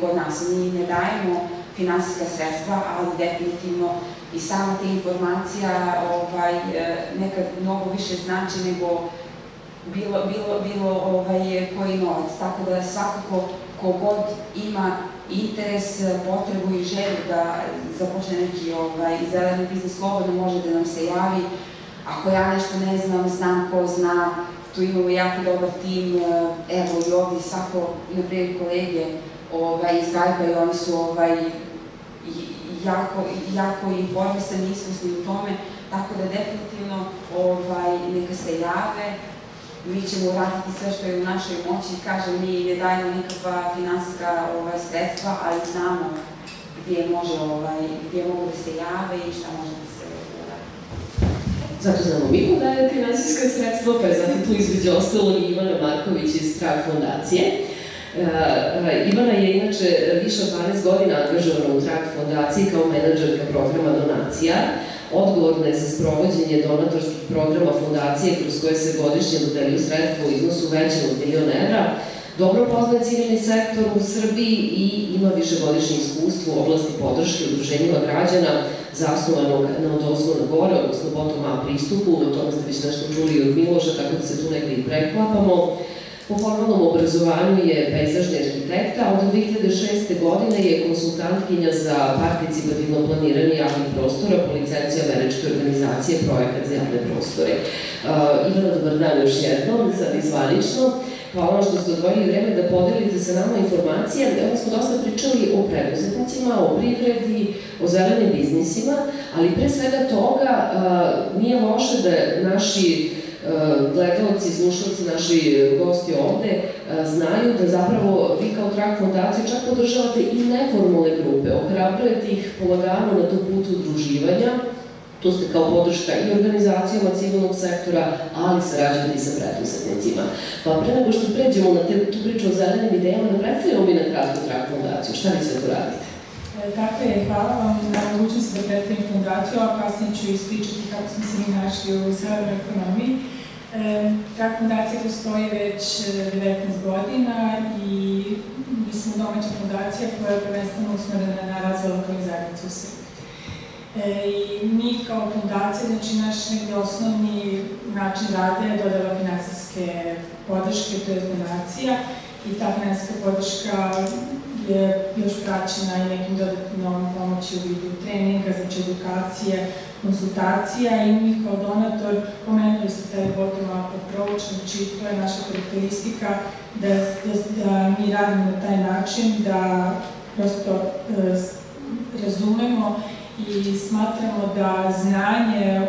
kod nas. Mi ne dajemo finansijska sredstva, ali definitivno i sama ta informacija nekad mnogo više znači nego bilo koji novac. Tako da svakako kogod ima interes, potrebu i želju da započne neki zeleni biznis, slobodno može da nam se javi. Ako ja nešto ne znam, znam ko zna, tu imamo jako dobar tim, evo i ovdje svako, naprijed kolege iz Gajba i oni su jako informisani, iskusni u tome, tako da definitivno neka se jave. Mi ćemo uraditi sve što je u našoj moći, kažem, mi ne dajemo nikakva finansijska sredstva, ali znamo gdje mogu da se jave i šta može da se uradi. Zato znamo mi ko daje finansijska sredstva, pa je zato tu između ostalo i Ivana Marković iz Trag fondacije. Ivana je inače više od 12 godina angažovana u Trag fondaciji kao menadžerka programa donacija. Odgovorna je za sprovođenje donatorskih programa fondacije kroz koje se godišnje dodeljuju sredstva u iznosu većem od 1.000.000 evra. Dobro poznaje civilni sektor u Srbiji i ima višegodišnje iskustvo u oblasti podrške udruženjima građana zasnovanog na odozgo na gore, odnosno bottom-up pristupu. O tome ste već nešto čuli od Miloša, tako da se tu negdje i preklapamo. Po formalnom obrazovanju je pejzažni arhitekta, od 2006. godine je konsultantkinja za participativno planiranje javnih prostora po licenciji američke organizacije Projekat za javne prostore. Ivana, dobar dan još jednom, sad izvanično. Hvala što ste odvojili vreme da podelite sa nama informacije. Evo smo dosta pričali o preduzetnicima, o privredi, o zelenim biznisima, ali pre svega toga nije loše da naši gledalci, slušalci, naši gosti ovde znaju da zapravo vi kao Trag fondaciju čak podržavate i neformalne grupe, ohrabrujete ih polagano na tu putu udruživanja. Tu ste kao podrška i organizacijama civilnog sektora, ali sarađujete i sa preduzetnicima. Pa pre nego što pređemo na tu priču o zelenim idejama, da predstavimo mi na kratko Trag fondaciju. Šta vi sve tu radite? Tako je, hvala vam na mogućnosti da predstavim fondaciju, a kasnije ću ispričati kako smo se mi našli u zelenoj ekonomiji. Ta fondacija postoji već 19 godina i mi smo domaća fondacija koja je prvenstveno usmerena na razvoj lokalnih zajednica u Srbiji. I mi kao fondacija, znači naš negde osnovni način rada je dodala finansijske podrške, to je donacija, i ta finansijska podrška je još praćena i nekim dodatnom pomoći u vidu treninga, znači edukacije, konsultacija, i mi kao donator pomenuli ste taj bottom-up approach, znači to je naša karakteristika da mi radimo na taj način, da prosto razumemo i smatramo da znanje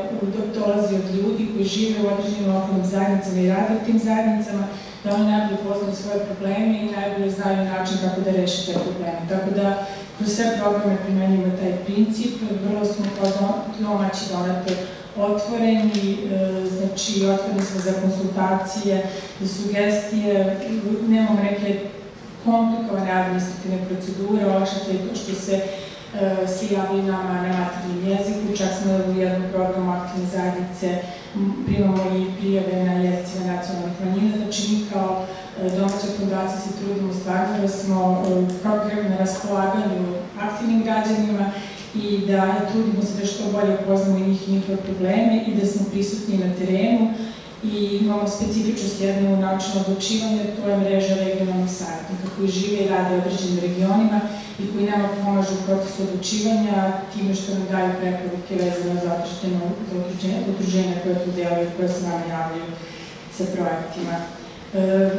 dolazi od ljudi koji žive u određenim lokalnim zajednicama i rade u tim zajednicama, da oni najbolje poznaju svoje probleme i najbolje znaju način kako da reše te probleme. Tako da kroz sve programe primenjujemo taj princip, vrlo smo kao domaći donator otvoreni, znači otvoreni smo za konsultacije, za sugestije, nemamo neke komplikovane administrativne procedure, olakša se i to što se svi javljaju nama na maternjem jeziku, čak smo u jednom programu aktivne zajednice, primamo i prijave na jezicima nacionalnih manjina, znači mi kao domaća fondacija se trudimo stvarno da smo na raspolaganju aktivnim građanima i da trudimo se da što bolje upoznamo njih i njihove probleme i da smo prisutni na terenu. I imamo specifičnost jednu načinu odlučivanja, to je mreža regionalnih savjetnika koji žive i rade u određenim regionima i koji nama pomažu u procesu odlučivanja time što nam daju preporuke vezano za udruženja koje tu delaju, koje se nama javljaju sa projektima.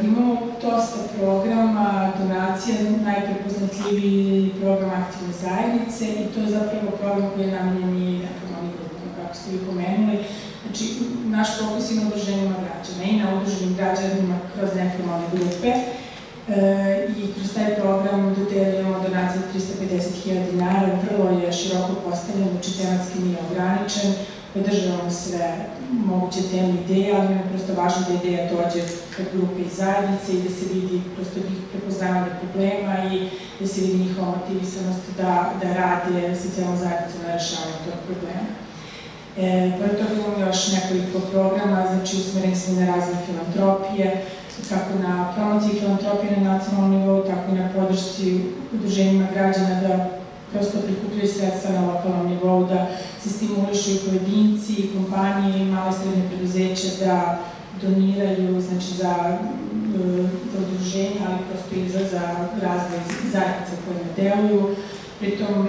Imamo dosta programa, donacija, najprepoznatljiviji program aktivne zajednice i to je zapravo program koji je namenjen i neformalnim grupama, kako ste vi pomenuli. Znači, naš fokus je na udruženjima građana i na udruženim građanima kroz neformalne grupe i kroz taj program dodeljujemo donacije od 350.000 dinara, vrlo je široko postavljen, znači tematski nije ograničen, podržavamo sve moguće teme ideje, ali nam je prosto važno da ideja dođe od grupe i zajednice i da se vidi prosto prepoznavanje problema i da se vidi njihova motivisanost da rade sa celom zajednicom na rešavanju tog problema. Pored toga imamo još nekoliko programa, znači usmereni smo na razvoj filantropije, kako na promociji filantropije na nacionalnom nivou, tako i na podršci udruženjima građana da prosto prikupljaju sredstva na lokalnom nivou, da se stimulišu i pojedinci, kompanije i male srednje preduzeće da doniraju, znači za udruženja, ali prosto i za razvoj zajednica koje ne deluju. Pritom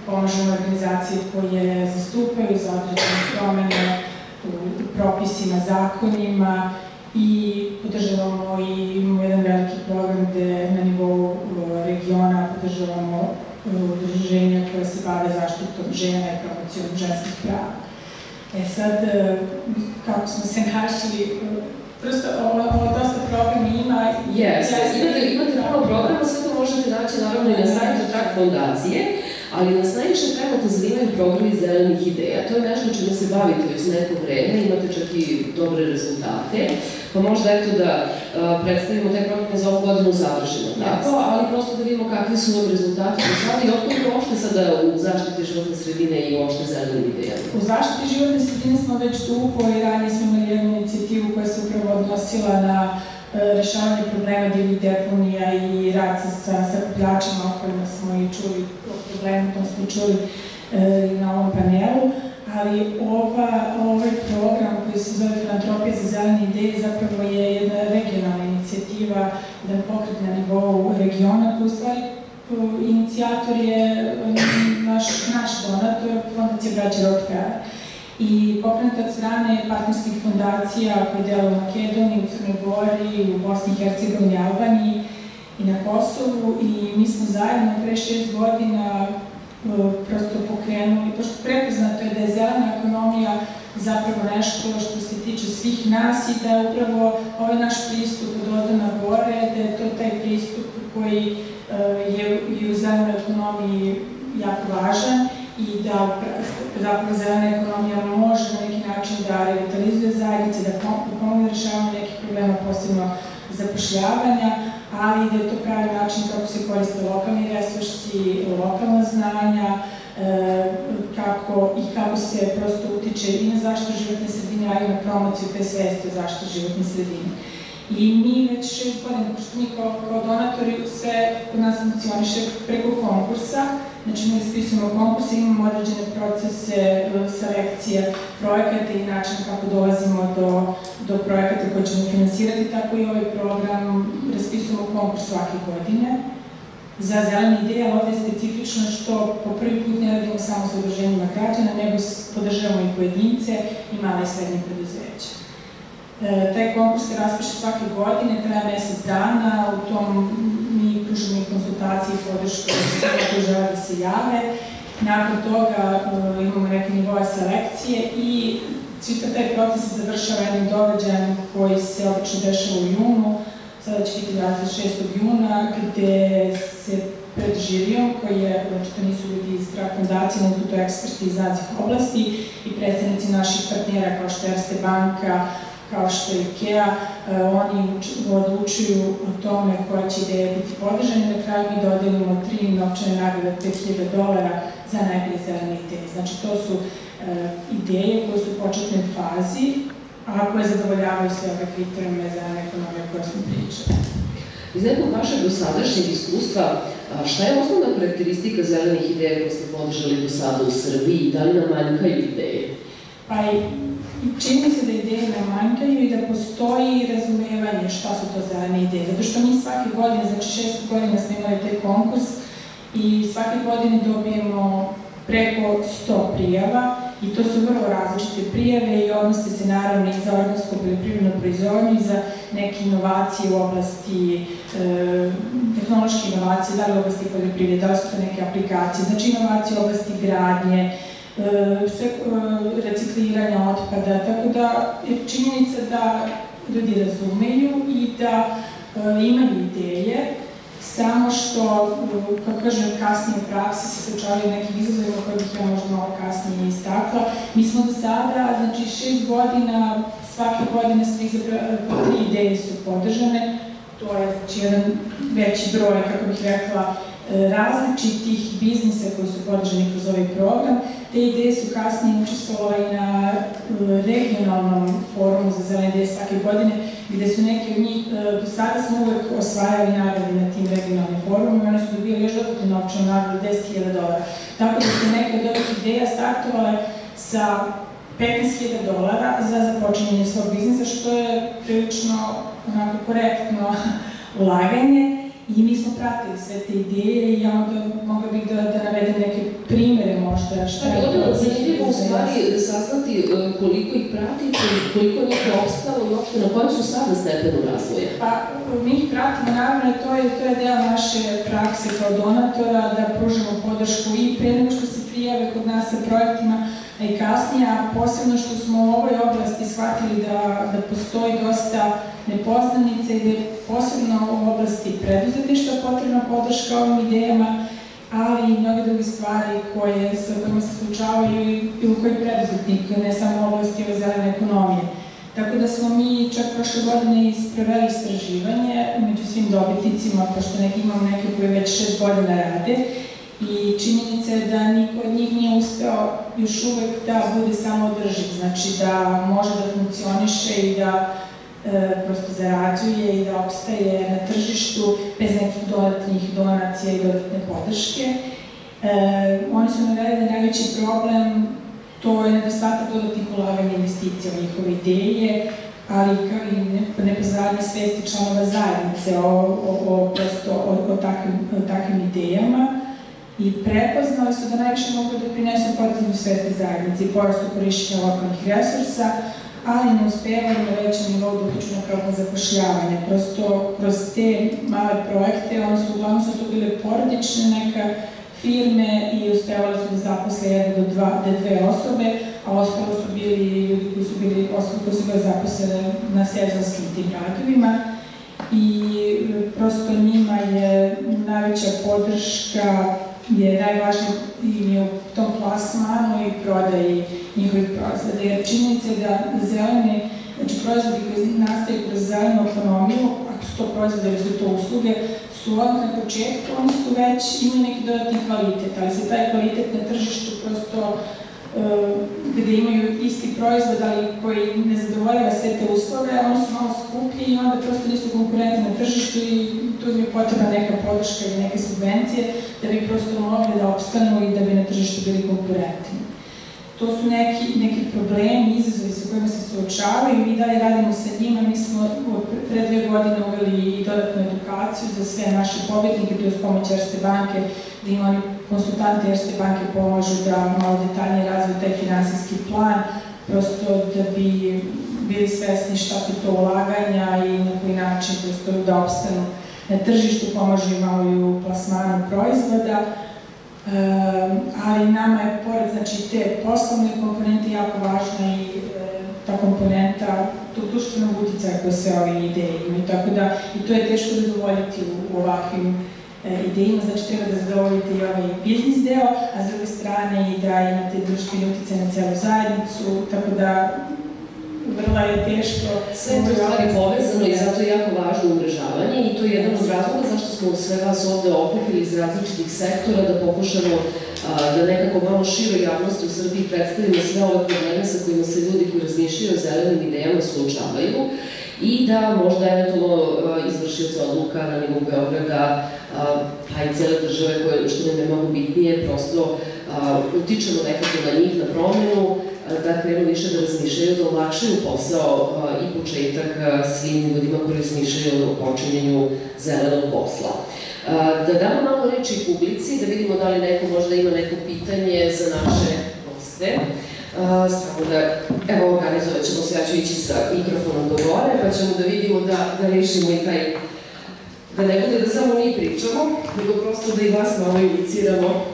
pomažemo organizacije koje zastupaju za određene promene u propisima, zakonima i podržavamo i imamo jedan veliki program gde na nivou regiona podržavamo udruženja koje se bave zaštitom žena i promocijom ženskih prava. Sad, kako smo se našli, prosto ovo dosta programa ima. Imate puno programa, sve to možete naći naravno i na sajtu Trak fondacije, ali nas najviše trenutno zanimaju programi zelenih ideja. To je nešto čime se bavite već neko vreme, imate čak i dobre rezultate, pa možda eto da predstavimo taj program za ovu godinu završeno, tako, ali prosto da vidimo kakvi su nam rezultati do sada i otkud uopšte sada u zaštiti životne sredine i uopšte zelenim idejama. U zaštiti životne sredine smo već dugo i ranije smo imali jednu inicijativu koja se upravo odnosila na rešavanje problema divljih deponija i rad sa sakupljačima o kojima smo i čuli problemu, to smo čuli na ovom panelu, ali ovaj program koji se zove Filantropija za zelene ideje zapravo je jedna regionalna inicijativa, jedan pokret na nivou regiona, koji u stvari inicijator je naš donator, Fondacija braće Rockefeller. I pokrenuta od strane partnerskih fondacija koje deluju u Makedoniji, u Crnoj Gori, u Bosni i Hercegovini, Albaniji i na Kosovu i mi smo zajedno pre 6 godina prosto pokrenuli, pošto prepoznato je da je zelena ekonomija zapravo nešto što se tiče svih nas i da je upravo ovaj naš pristup od ozdo na gore, da je to taj pristup koji je i u zelenoj ekonomiji jako važan i da zapravo zelena ekonomija može na neki način da revitalizuje zajednice, da pomogne rešavanju nekih problema, posebno zapošljavanja, ali da je to pravi način kako se koriste lokalni resursi, lokalna znanja, kako se prosto utiče i na zaštitu životne sredine, a i na promociju te svesti o zaštitu životne sredine. I mi već 6 godina, pošto mi kao donatori sve kod nas funkcioniše preko konkursa, znači mi raspisujemo konkurse, imamo određene procese, selekcije projekata i način kako dolazimo do projekata koje ćemo finansirati, tako i ovaj program raspisujemo konkurs svake godine za zelene ideje, ali ovdje je specifično što po prvi put ne radimo samo sa udruženjima građana, nego podržavamo i pojedince i male i srednje preduzeća. Taj konkurs se raspiše svake godine, traje mesec dana, u tom mi pružamo i konsultacije i podršku svima koji žele da se jave. Nakon toga imamo neke nivoje selekcije i čitav taj proces se završava jednim događajem koji se obično dešava u junu, sada će biti 26. juna, gde se pred žirijom, koji je, to nisu ljudi iz Trak fondacije, nego to eksperti iz raznih oblasti i predstavnici naših partnera kao što je Erste banka, kao što je IKEA, oni odlučuju o tome koja će ideja biti podržana. Na kraju mi dodelimo 3 novčane nagrade od $5.000 za najbolje zelene ideje. Znači, to su ideje koje su u početnoj fazi, a koje zadovoljavaju sve ove kriterijume zelene ekonomije o kojoj smo pričali. Iz nekog vašeg dosadašnjeg iskustva, šta je osnovna karakteristika zelenih ideja koje ste podržali do sada u Srbiji? Da li nam manjkaju ideje? Pa čini mi se da ideje nam manjkaju i da postoji razumevanje šta su to zelene ideje. Zato što mi svake godine, znači 6 godina smo imali taj konkurs i svake godine dobijemo preko 100 prijava i to su vrlo različite prijave i odnose se naravno i za organsku poljoprivrednu proizvodnju i za neke inovacije u oblasti, tehnološke inovacije, da li u oblasti poljoprivrede, da li su to neke aplikacije, znači inovacije u oblasti gradnje, recikliranja otpada, tako da je činjenica da ljudi razumeju i da imaju ideje, samo što, kako kažem, kasnije u praksi se slučavaju nekih izazova koje bih ja možda malo kasnije istakla. Mi smo do sada, znači 6 godina, svake godine sve 3 ideje su podržane, to je znači jedan veći broj, kako bih rekla, različitih biznisa koji su podržani kroz ovaj program. Te ideje su kasnije učestvovale i na regionalnom forumu za zelene ideje svake godine, gde su neki od njih, do sada smo uvek osvajali nagrade na tim regionalnim forumima i oni su dobili još dodatnu novčanu nagradu $10.000. Tako da su neke od ovih ideja startovale sa $15.000 za započinjanje svog biznisa, što je prilično korektno ulaganje. I mi smo pratili sve te ideje i ja onda mogla bih da navedem neke primere možda. Šta je bilo zanimljivo u stvari saznati koliko ih pratite, koliko njih je opstalo i uopšte na kojem su sada stepenu razvoja? Pa mi ih pratimo, naravno, to je deo naše prakse kao donatora, da pružamo podršku i pre nego što se prijave kod nas sa projektima, a i kasnije, a posebno što smo u ovoj oblasti shvatili da postoji dosta nepoznanica i da je posebno u oblasti preduzetništva potrebna podrška ovim idejama, ali i mnoge druge stvari sa kojima se slučavaju i bilo koji preduzetnik, ne samo u oblasti ove zelene ekonomije. Tako da smo mi čak prošle godine sproveli istraživanje među svim dobitnicima, pošto imamo neke koje već 6 godina rade, i činjenica je da niko od njih nije uspeo još uvek da bude samoodrživ, znači da može da funkcioniše i da prosto zarađuje i da opstaje na tržištu bez nekih dodatnih donacija i dodatne podrške. Oni su naveli da je najveći problem to je nedostatak dodatnih ulaganja investicija u njihove ideje, ali i nepoznavanje svesti članova zajednice o takvim idejama. I prepoznali su da najviše mogu da prinesu podizanju svesti zajednice i porastu korišćenja lokalnih resursa, ali ne uspevaju na većem nivou da utiču na problem zapošljavanja. Prosto, kroz te male projekte, uglavnom su to bile porodične neka firme i uspevali su da zaposle 1 do 2 osobe, a ostalo su bili ljudi koji su bili zaposlene na sezonskim tim radovima. I prosto njima je najveća podrška je najvažnije u tom plasmanu i prodaji njihovih proizvoda. Jer činjenica je da zeleni, znači proizvodi koji nastaju kroz zelenu ekonomiju, ako su su to proizvode ili su to usluge, su odmah na početku, oni su već imaju neki dodatni kvalitet, ali se taj kvalitet na tržištu prosto gde imaju isti proizvod, ali koji ne zadovoljava sve te uslove, oni su malo skuplji i onda prosto nisu konkurentni na tržištu i tu im je potrebna neka podrška ili neke subvencije da bi prosto mogli da opstanu i da bi na tržištu bili konkurentni. To su neki problemi, izazovi sa kojima se suočavaju i mi dalje radimo sa njima. Mi smo pre 2 godine uveli i dodatnu edukaciju za sve naše pobednike, to je s pomoć Erste banke, da im oni konsultanti Erste banke pomažu da malo detaljnije razviju taj finansijski plan, prosto da bi bili svesni šta su to ulaganja i na koji način prosto da opstanu na tržištu, pomažu im malo i u plasmanu proizvoda. Ali nama je, pored te poslovne komponente, jako važna i ta komponenta tog društvenog uticaja koje sve ove ideje imaju, tako da i to je teško zadovoljiti u ovakvim idejima, znači treba da zadovoljite i ovaj biznis deo, a s druge strane i da imate društveni uticaj na celu zajednicu, tako da vrlo je teško. Sve je to stvari povezano i zato je jako važno umrežavanje i to je jedan od razloga zašto smo sve vas ovde okupili iz različitih sektora da pokušamo da nekako malo široj javnosti u Srbiji predstavimo sve ove probleme sa kojima se ljudi koji razmišljaju o zelenim idejama suočavaju i da možda eventualno izvršioci odluka na nivou Beograda, pa i cele države, što nam je mnogo bitnije, prosto utičemo nekako na njih, na promenu, da krenu više da razmišljaju, da olakšaju posao i početak svim ljudima koji razmišljaju o počinjenju zelenog posla. Da damo malo reči publici, da vidimo da li neko možda ima neko pitanje za naše goste. Samo da, evo, organizovat ćemo se, ja ću ići sa mikrofonom do gore, pa ćemo da vidimo da rešimo i taj, da ne bude da samo mi pričamo, nego prosto da i vas malo iniciramo.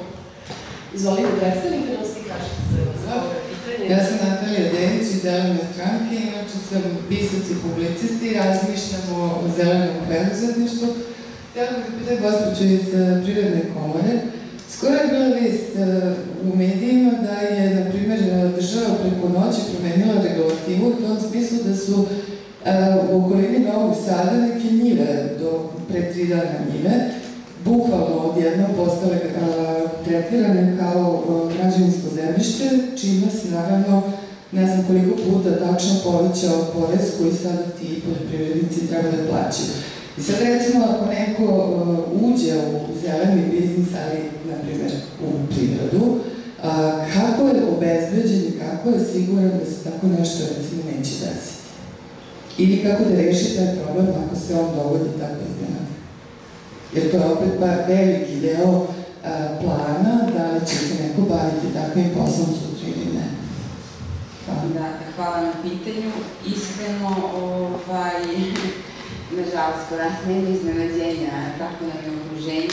Izvolite, predstavite nas i kažete se za ove pitanje. Ja sam Natalija Denić iz Zelene stranke, inače sam pisac i publicist i razmišljamo o zelenom preduzetništvu. Htjela bih da pitam gospođu iz Privredne komore. Skoro je bila vest u medijima da je, na primjer, država preko noći promenila regulativu u tom smislu da su u okolini Novog Sada neke njive, pre 3 dana njive, bukvalno odjednom postale tretirane kao građevinsko zemljište, čime se naravno ne znam koliko puta tačno povećao porez koji sada ti poljoprivrednici treba da plaćaju. I sad recimo ako neko uđe u zeleni biznis, ali na primjer u privredu, kako je obezbeđen i kako je siguran da se tako nešto recimo neće desiti? Ili kako da reši taj problem ako se on dogodi tako iznenada? Jer to je opet veliki deo plana, da li će se neko baviti takvim poslom sutra ili ne. Hvala na pitanju. Iskreno, nažalost, kod nas nema iznenađenja, tako nam je okruženje,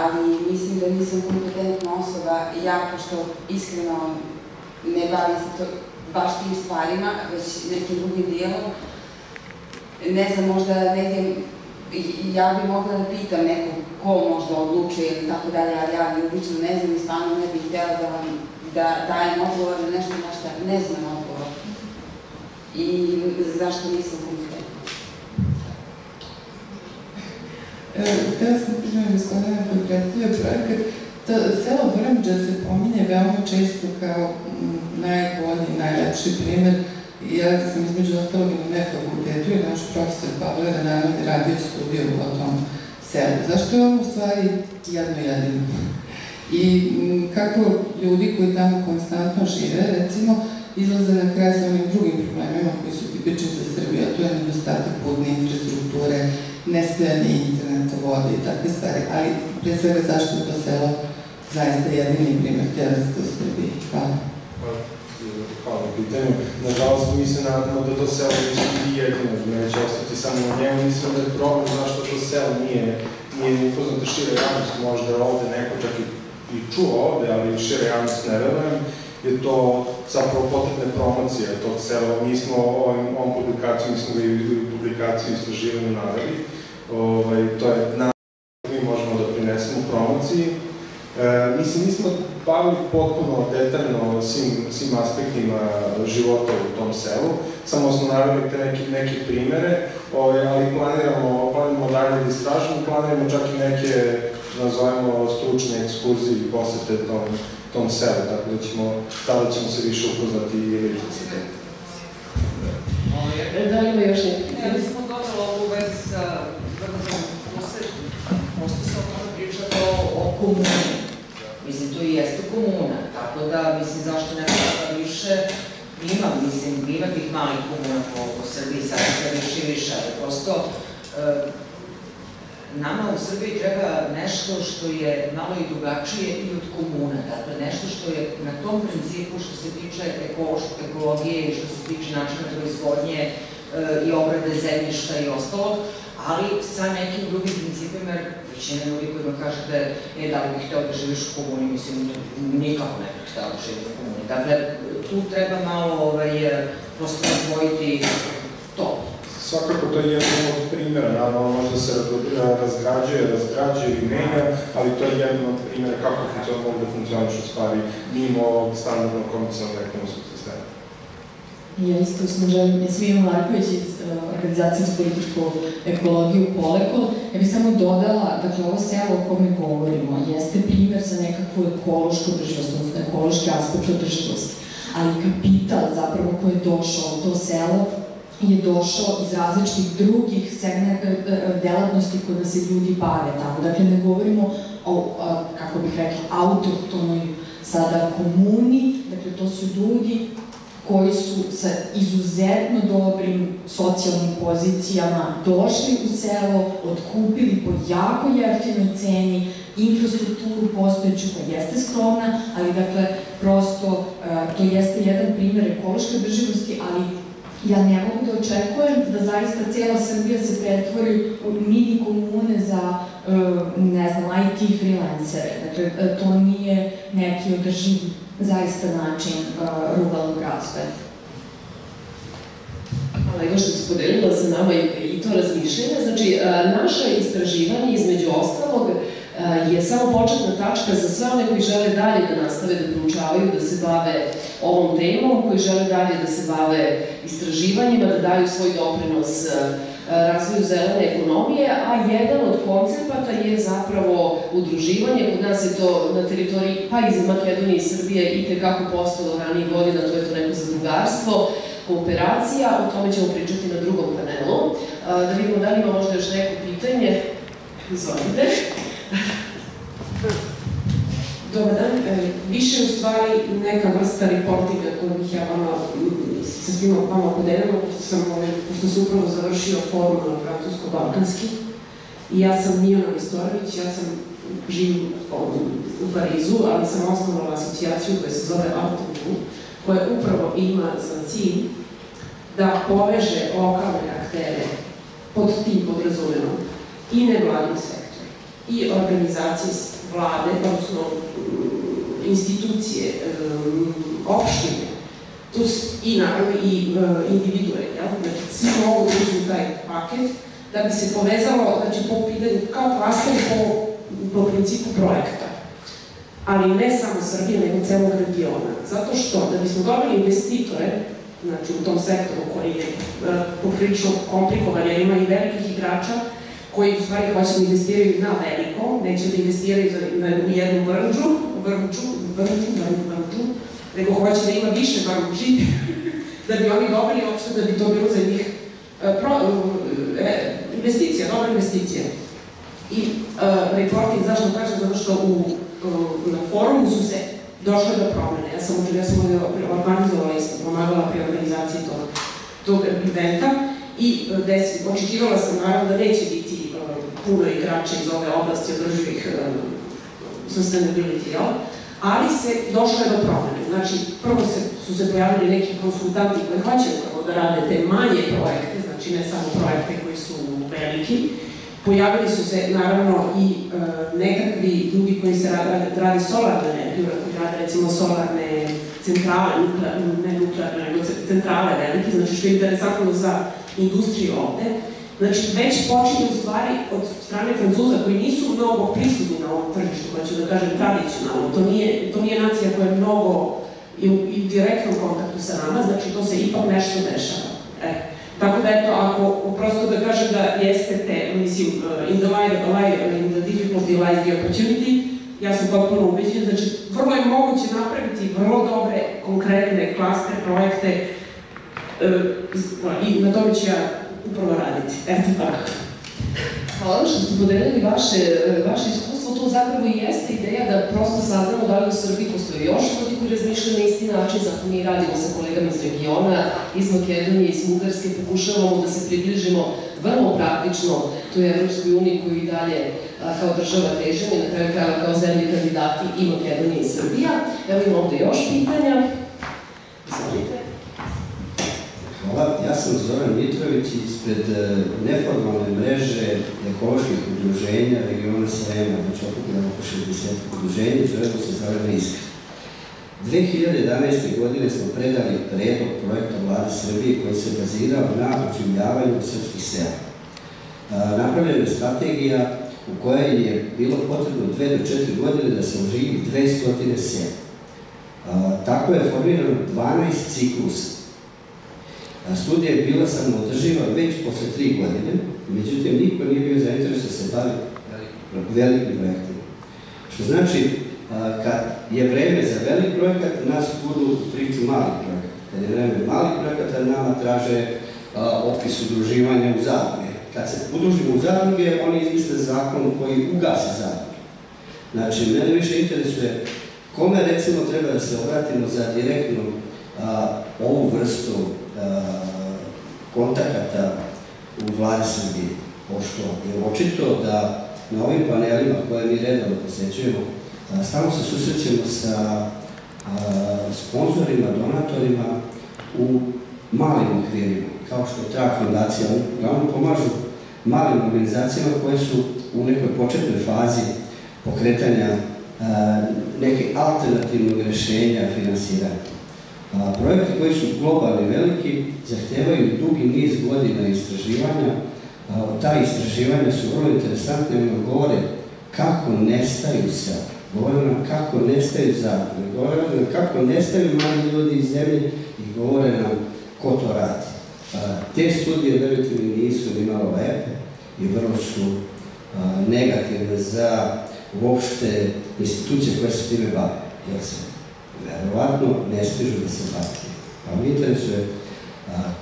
ali mislim da nisam kompetentna osoba, ja pošto iskreno ne bavim se baš tim stvarima, već nekim drugim dijelom, ne znam, možda negdje, ja bih mogla da pitam nekog ko možda odlučuje ili tako dalje, ali ja lično ne znam i stvarno ne bih htjela da dajem odgovor na nešto na što ne znam odgovor i zašto nisam kompetentna. Htela sam da pitam gospodina koji predstavlja projekat. Selo Vrmđa se pominje veoma često kao najbolji, najlepši primer. Ja sam između ostalog i na fakultetu i naš profesor Pavle Rananov je radio studiju o tom selu. Zašto je on u stvari jedno jedino? I kako ljudi koji tamo konstantno žive, recimo, izlaze na kraj sa onim drugim problemima koji su tipični za Srbiju, a to je nedostatak putne infrastrukture, nestajanje interneta, vode i takve stvari, ali pre svega zašto je to selo zaista jedini primer tjelesta u Srbiji. Hvala. Hvala na pitanju. Nažalost, mi se nadamo da to selo neće biti jedino, da neće ostati samo na njemu. Mislim da je problem zašto to selo nije upoznata šira javnost, možda ovde neko čak i čuo ovde, ali šira javnost ne verujem, je to zapravo potrebne promocije tog sela. Mi smo ovom publikacijom, mi smo ga i publikaciju istraživanju naveli. To je način da mi možemo da prinesemo promociji. Mislim, nismo bavili potpuno detaljno svim aspektima života u tom selu, samo smo naveli te neke primere, ali planiramo dalje da istražimo, planiramo čak i neke, nazovemo, stručne ekskurzije i posete tom selu, tako da tada ćemo se više upoznati i lično sa tim. Da li ima još neki pitanje? Ja nisam dodala ovu vezi sa Vrbasom posto se ovdje pričati o komuni. Mislim, to i jeste komuna, tako da, mislim, zašto ne treba više ima tih malih komuna po Srbiji, sad se više i više, ali prosto nama u Srbiji treba nešto što je malo i drugačije i od komuna, dakle nešto što je na tom principu što se tiče ekologije i što se tiče načina proizvodnje i obrade zemljišta i ostalog, ali sa nekim drugim principima, jer većina ljudi kojima kažete, da li bih hteo da živiš u komuni, mislim, nikako ne bih hteo da živim u komuni. Dakle, tu treba malo prosto razvojiti to. Svakako to je jedan od primjera, naravno možda se razgrađuje i menja, ali to je jedan od primjera kako mogu da funkcioniš u stvari mimo ovog standardnog komercijalnog ekonomskog sistema. Ja isto želim, Svima Marković iz Organizacije za političku ekologiju Polekol. Ja bih samo dodala, dakle, ovo selo o kome govorimo jeste primjer za nekakvu ekološku održivost, odnosno ekološki aspekt održivosti. Ali kapital zapravo koji je došao u to selo je došao iz različitih drugih delatnosti kojima se ljudi bave tamo. Dakle, ne govorimo o, kako bih rekla, autohtonoj sada komuni, dakle, to su ljudi koji su sa izuzetno dobrim socijalnim pozicijama došli u selo, otkupili po jako jeftinoj ceni infrastrukturu postojeću koja jeste skromna, ali dakle, prosto to jeste jedan primjer ekološke održivosti, ali ja ne mogu da očekujem da zaista cijela Srbija se pretvori u mini komune za, ne znam, IT freelancere. Dakle, to nije neki održiv zaista način ruralnog razvoja. Hvala Ivo što se podelila za nama i to razmišljenje. Znači, naše istraživanje, između ostalog, je samo početna tačka za sve one koji žele dalje da nastave da proučavaju, da se bave ovom temom, koji žele dalje da se bave istraživanjima, da daju svoj doprinos razvoju zelene ekonomije, a jedan od koncepata je zapravo udruživanje. Kod nas je to na teritoriji, pa iz Makedonije i Srbije, i tekako postalo ranijih godina, to je to neko zadrugarstvo, kooperacija, o tome ćemo pričati na drugom panelu. Da vidimo da li ima možda još neko pitanje. Izvolite. Dobar dan. Više u stvari neka vrsta reportinga koju bih ja sa svima vama podelila, pošto sam upravo završio forum na francusko-balkanski. I ja sam Mijana Nestorović, ja sam živim u Parizu, ali sam osnovala asocijaciju koja se zove Autobu, koja upravo ima za cilj da poveže lokalne aktere pod tim podrazumenom i nevladin sektor, i organizacije vlade, odnosno institucije, opštine, i naravno i individue, znači svi mogu ući u taj paket da bi se povezalo, znači po pitanju, kao klaster po principu projekta. Ali ne samo Srbije, nego celog regiona. Zato što, da bismo dobili investitore, znači u tom sektoru koji je poprilično komplikovan, jer ima i velikih igrača koji u stvari hoće da investiraju na veliko, neće da investiraju na jednu vrnču, nego hoće da ima više vrnči, da bi oni dobili uopšte, da bi to bilo za njih investicija, dobra investicija. I reporting, zašto kažem? Zato što na forumu su se došle do promene. Ja sam organizovala isto, pomagala pri organizaciji tog eventa i očekivala sam naravno da neće biti puno igrača iz ove oblasti održivih sustainability, ali se došlo je do promene. Znači, prvo su se pojavili neki konsultanti koji hoće da rade te manje projekte, znači ne samo projekte koji su veliki. Pojavili su se naravno i nekakvi ljudi koji se rade solarne energiju, koji rade recimo solarne centrale, ne nuklearne, nego centrale velike, znači što je interesantno za industriju ovde. Znači, već počinje u stvari od strane Francuza koji nisu mnogo prisutni na ovom tržištu, hoću da kažem tradicionalno, to nije nacija koja je mnogo i direktnom kontaktu sa nama, znači to se ipak nešto dešava. Tako da eto, ako prosto da kažem da jeste te, mislim, in the difficulty lies the opportunity, ja sam potpuno ubeđena, znači vrlo je moguće napraviti vrlo dobre, konkretne klaster projekte i na tome ću ja upravo raditi. Eto tako. Hvala što ste podelili vaše iskustvo, to zapravo i jeste ideja da prosto saznamo da li u Srbiji postoji još ljudi koji razmišljaju na isti način, zato mi radimo sa kolegama iz regiona, iz Makedonije, iz Bugarske, pokušavamo da se približimo vrlo praktično toj Evropskoj uniji koju i dalje kao država težimo i na kraju krajeva kao zemlji kandidati i Makedonija i Srbija. Evo imamo ovde još pitanja. Izvolite. Hvala, ja sam Zoran Mitrović ispred neformalne mreže ekoloških udruženja regiona Srema, znači okupljamo oko 60 udruženja, zovemo se Zelena iskra. 2011. godine smo predali predlog projekta Vlade Srbije koji se bazirao na oživljavanju srpskih sela. Napravljena je strategija u kojoj je bilo potrebno 2 do 4 godine da se oživi 200 sela. Tako je formirano 12 ciklusa. Studija je bila samoodrživa već posle 3 godine, međutim niko nije bio zainteresovan da se bavi velikim projektima. Što znači, kad je vreme za velik projekat, nas budu priču malih projekata. Kad je vreme malih projekata, nama traže opis udruživanja u zadruge. Kad se udružimo u zadruge, oni izmisle zakon koji ugase zadruge. Znači, mene više interesuje kome recimo treba da se obratimo za direktno ovu vrstu kontakata u Vladi Srbije, pošto je očito da na ovim panelima koje mi redovno posećujemo, stalno se susrećemo sa sponsorima, donatorima u malim okvirima, kao što je Trag fondacija. Oni pomažu malim organizacijama koje su u nekoj početnoj fazi pokretanja neke alternativnog rešenja finansiranja. Projekti koji su globalni veliki zahtevaju dugi niz godina istraživanja. Ta istraživanja su vrlo interesantne, oni govore kako nestaju sela, govore nam kako nestaju zadruge, govore nam kako nestaju mali ljudi iz zemlje i govore nam ko to radi. Te studije, verujte mi, nisu ni malo lepe i vrlo su negativne za uopšte institucije koje se time bave, jer se verovatno ne stižu da se bave. Pa mi interesuje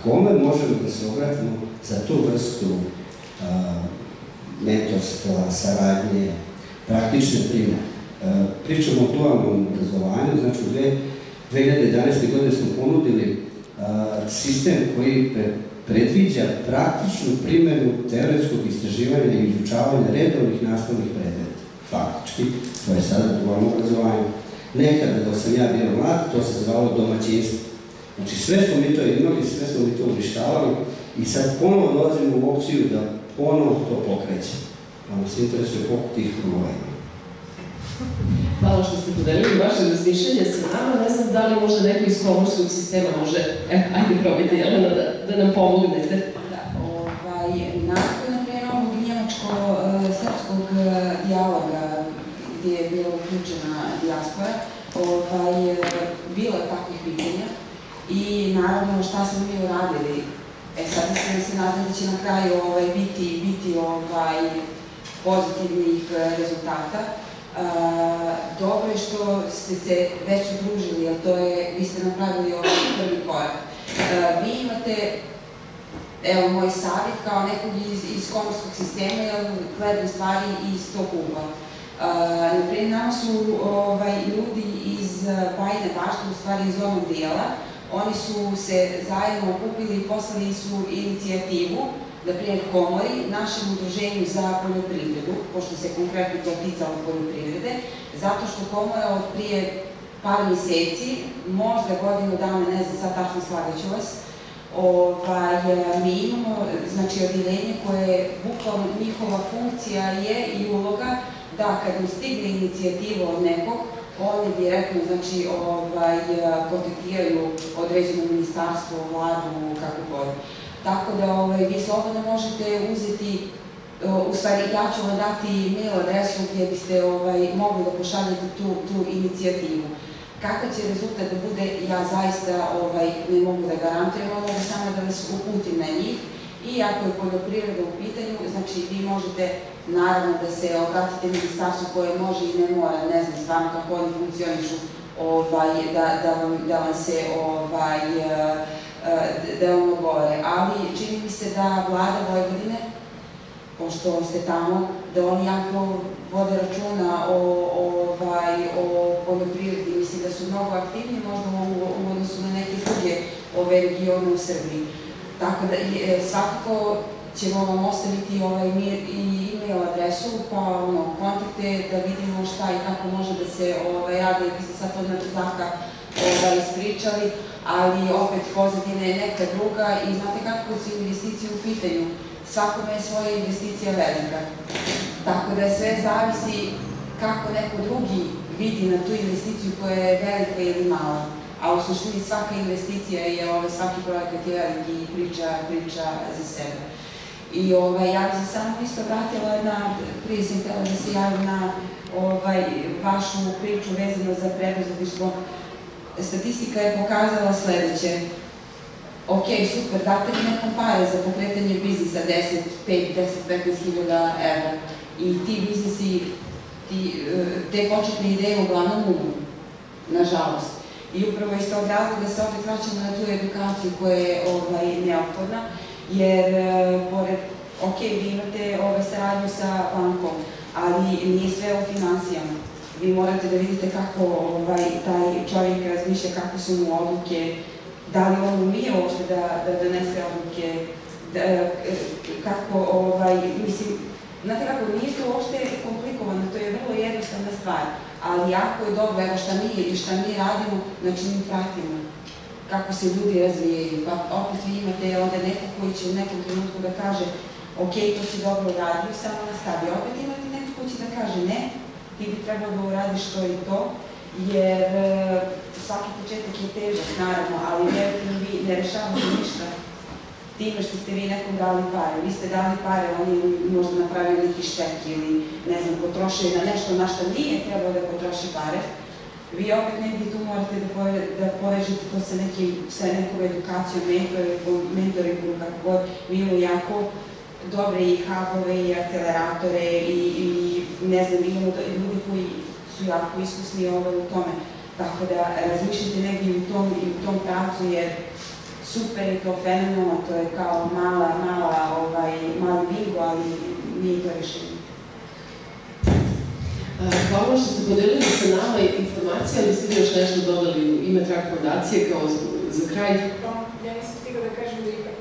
kome možemo da se obratimo za tu vrstu mentorstva, saradnje, praktične primjene. Pričamo o dualnom obrazovanju, znači u 2011. godine smo ponudili sistem koji predviđa praktičnu primjenu teoretskog istraživanja i izučavanja redovnih nastavnih predmeta. Faktički, to je sada dualno obrazovanje. Nekada, dok sam ja bio mlad, to se zvalo domaćinstvo. Znači sve smo mi to imali, sve smo mi to uništavali i sad ponovo dolazimo u opciju da ponovo to pokrećemo. Pa nas interesuje koliko tih krugova ima. Hvala što ste podelili vaše razmišljenje sa nama. Ne znam da li možda neko iz komorskog sistema može, ajde probajte, Jelena, da nam pomognete. Da, nakon, na primjer, ovog njemačko-srpskog dijaloga gdje je bila uključena dijaspora, bilo je takvih pitanja i naravno šta smo mi uradili. Sad se nadam da će na kraju biti pozitivnih rezultata. Dobro je što ste se već udružili, jer vi ste napravili prvi korak. Vi imate, evo moj savjet kao nekog iz komorskog sistema, jer gledam stvari iz tog ugla. Naprijed nama su ljudi iz Bajine Bašte, u stvari iz onog dijela, oni su se zajedno okupili i poslali su inicijativu da prije komori, našem udruženju za poljoprivredu, pošto se konkretno to ticalo poljoprivrede, zato što komora od prije par mjeseci, možda godinu dana, ne znam, sad tačno slagaću vas, mi imamo, znači, odjeljenje koje, bukvalno njihova funkcija je i uloga da kad nam stigne inicijativa od nekog, oni direktno, znači, kontaktiraju određeno ministarstvo, vladu, kako god. Tako da vi slobodno možete uzeti u stvari ja ću vam dati mail adresu gdje biste mogli da pošaljete tu inicijativu. Kakav će rezultat da bude, ja zaista ne mogu da garantujem, mogu samo da vas uputim na njih. I ako je poljoprivreda u pitanju, znači vi možete naravno da se obratite ministarstvu koje može i ne mora, ne znam stvarno kako oni funkcionišu, da vam se da vam odgovore. Ali čini mi se da vlada Vojvodine, pošto ste tamo, da oni jako vode računa o poljoprivredi. Mislim da su mnogo aktivniji možda u odnosu na neke druge regione u Srbiji. Tako da svakako ćemo vam ostaviti i e-mail adresu, pa kontakte da vidimo šta i kako može da se radi, vi ste sad to na brzaka ispričali, ali opet pozadina je neka druga i znate kako su investicije u pitanju. Svakome je svoja investicija velika. Tako da sve zavisi kako neko drugi vidi na tu investiciju koja je velika ili mala. A u suštini svaka investicija je, svaki projekat je veliki i priča za sebe. I ja bih se samo isto vratila prije sam htjela da se javim na vašu priču vezano za preduzetništvo. Statistika je pokazala sledeće. Ok, super, date mi nekom pare za pokretanje biznisa 10-15 hiljada evra i ti biznisi, te početne ideje uglavnom umu, nažalost. I upravo iz tog razloga se opet vraćamo na tu edukaciju koja je neophodna, jer pored, ok, vi imate saradnju sa bankom, ali nije sve u finansijama. Vi morate da vidite kako taj čovjek razmišlja, kako su mu odluke, da li on umije uopšte da donese odluke, kako, mislim, znate kako, nije to uopšte komplikovano, to je vrlo jednostavna stvar, ali jako je dobro, evo šta mi radimo, znači mi pratimo kako se ljudi razvijaju, pa opet vi imate onda neko koji će u nekom trenutku da kaže ok, to si dobro uradio, samo nastavi, opet imate neko koji će da kaže ne, ti bi trebalo da uradiš to i to, jer svaki početak je težak, naravno, ali vi ne rešavate ništa time što ste vi nekom dali pare. Vi ste dali pare, oni možda napravili neki štek ili, ne znam, potrošili na nešto na što nije trebalo da potroši pare. Vi opet negdje tu morate da povežete to sa nekom edukacijom, mentoringom, kako god. Mi imamo jako dobre i hubove i akceleratore i ne znam, imamo ljudi koji su jako iskusni u tome. Tako da razmišljate negdje u tom pravcu, jer super je to fenomenalno, to je kao mali bingo, ali nije to rešenje. Hvala što ste podelili sa nama informacije, ali ste vi još nešto dodali u ime Trag fondacije kao za kraj? Ja nisam stigla da kažem da ipak.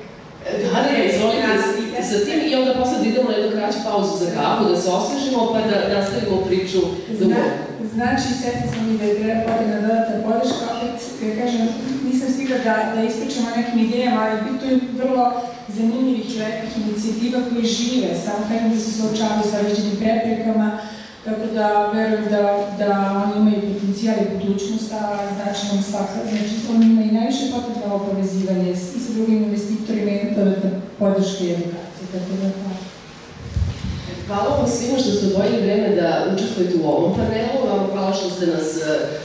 Da, izvolite sa tim i onda posle idemo na jednu kraću pauzu za kafu, da se osvežimo pa da nastavimo priču do boga. Znači, svesni smo mi da je treba potrebna dodatna podrška, opet, kažem, nisam stigla da ispričam o nekim idejama, ali tu je vrlo zanimljivih i lepih inicijativa koji žive, samo kažem da se suočavaju sa određenim preprekama, tako da verujem da oni imaju potencijal i budućnost, a znači nam svaka, znači on ima i najviše potencijalno povezivanje i sa drugim investitorima i dodatna podrška i edukacija, tako da hvala. Hvala vam svima što ste odvojili vreme da učestvujete u ovom panelu, hvala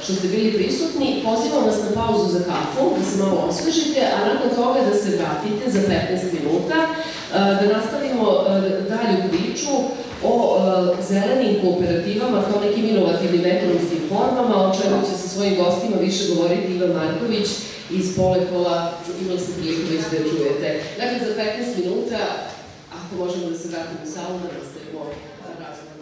što ste bili prisutni. Pozivam vas na pauzu za kafu, da se malo osvežite, a nakon toga da se vratite za 15 minuta, da nastavimo dalju priču o zelenim kooperativama kao nekim inovativnim ekonomskim formama, o čemu će sa svojim gostima više govoriti Ivan Marković iz Polekola, imali ste priliku već da čujete. Dakle, za 15 minuta, ako možemo da se vratimo u salu, da nastavimo razgovor.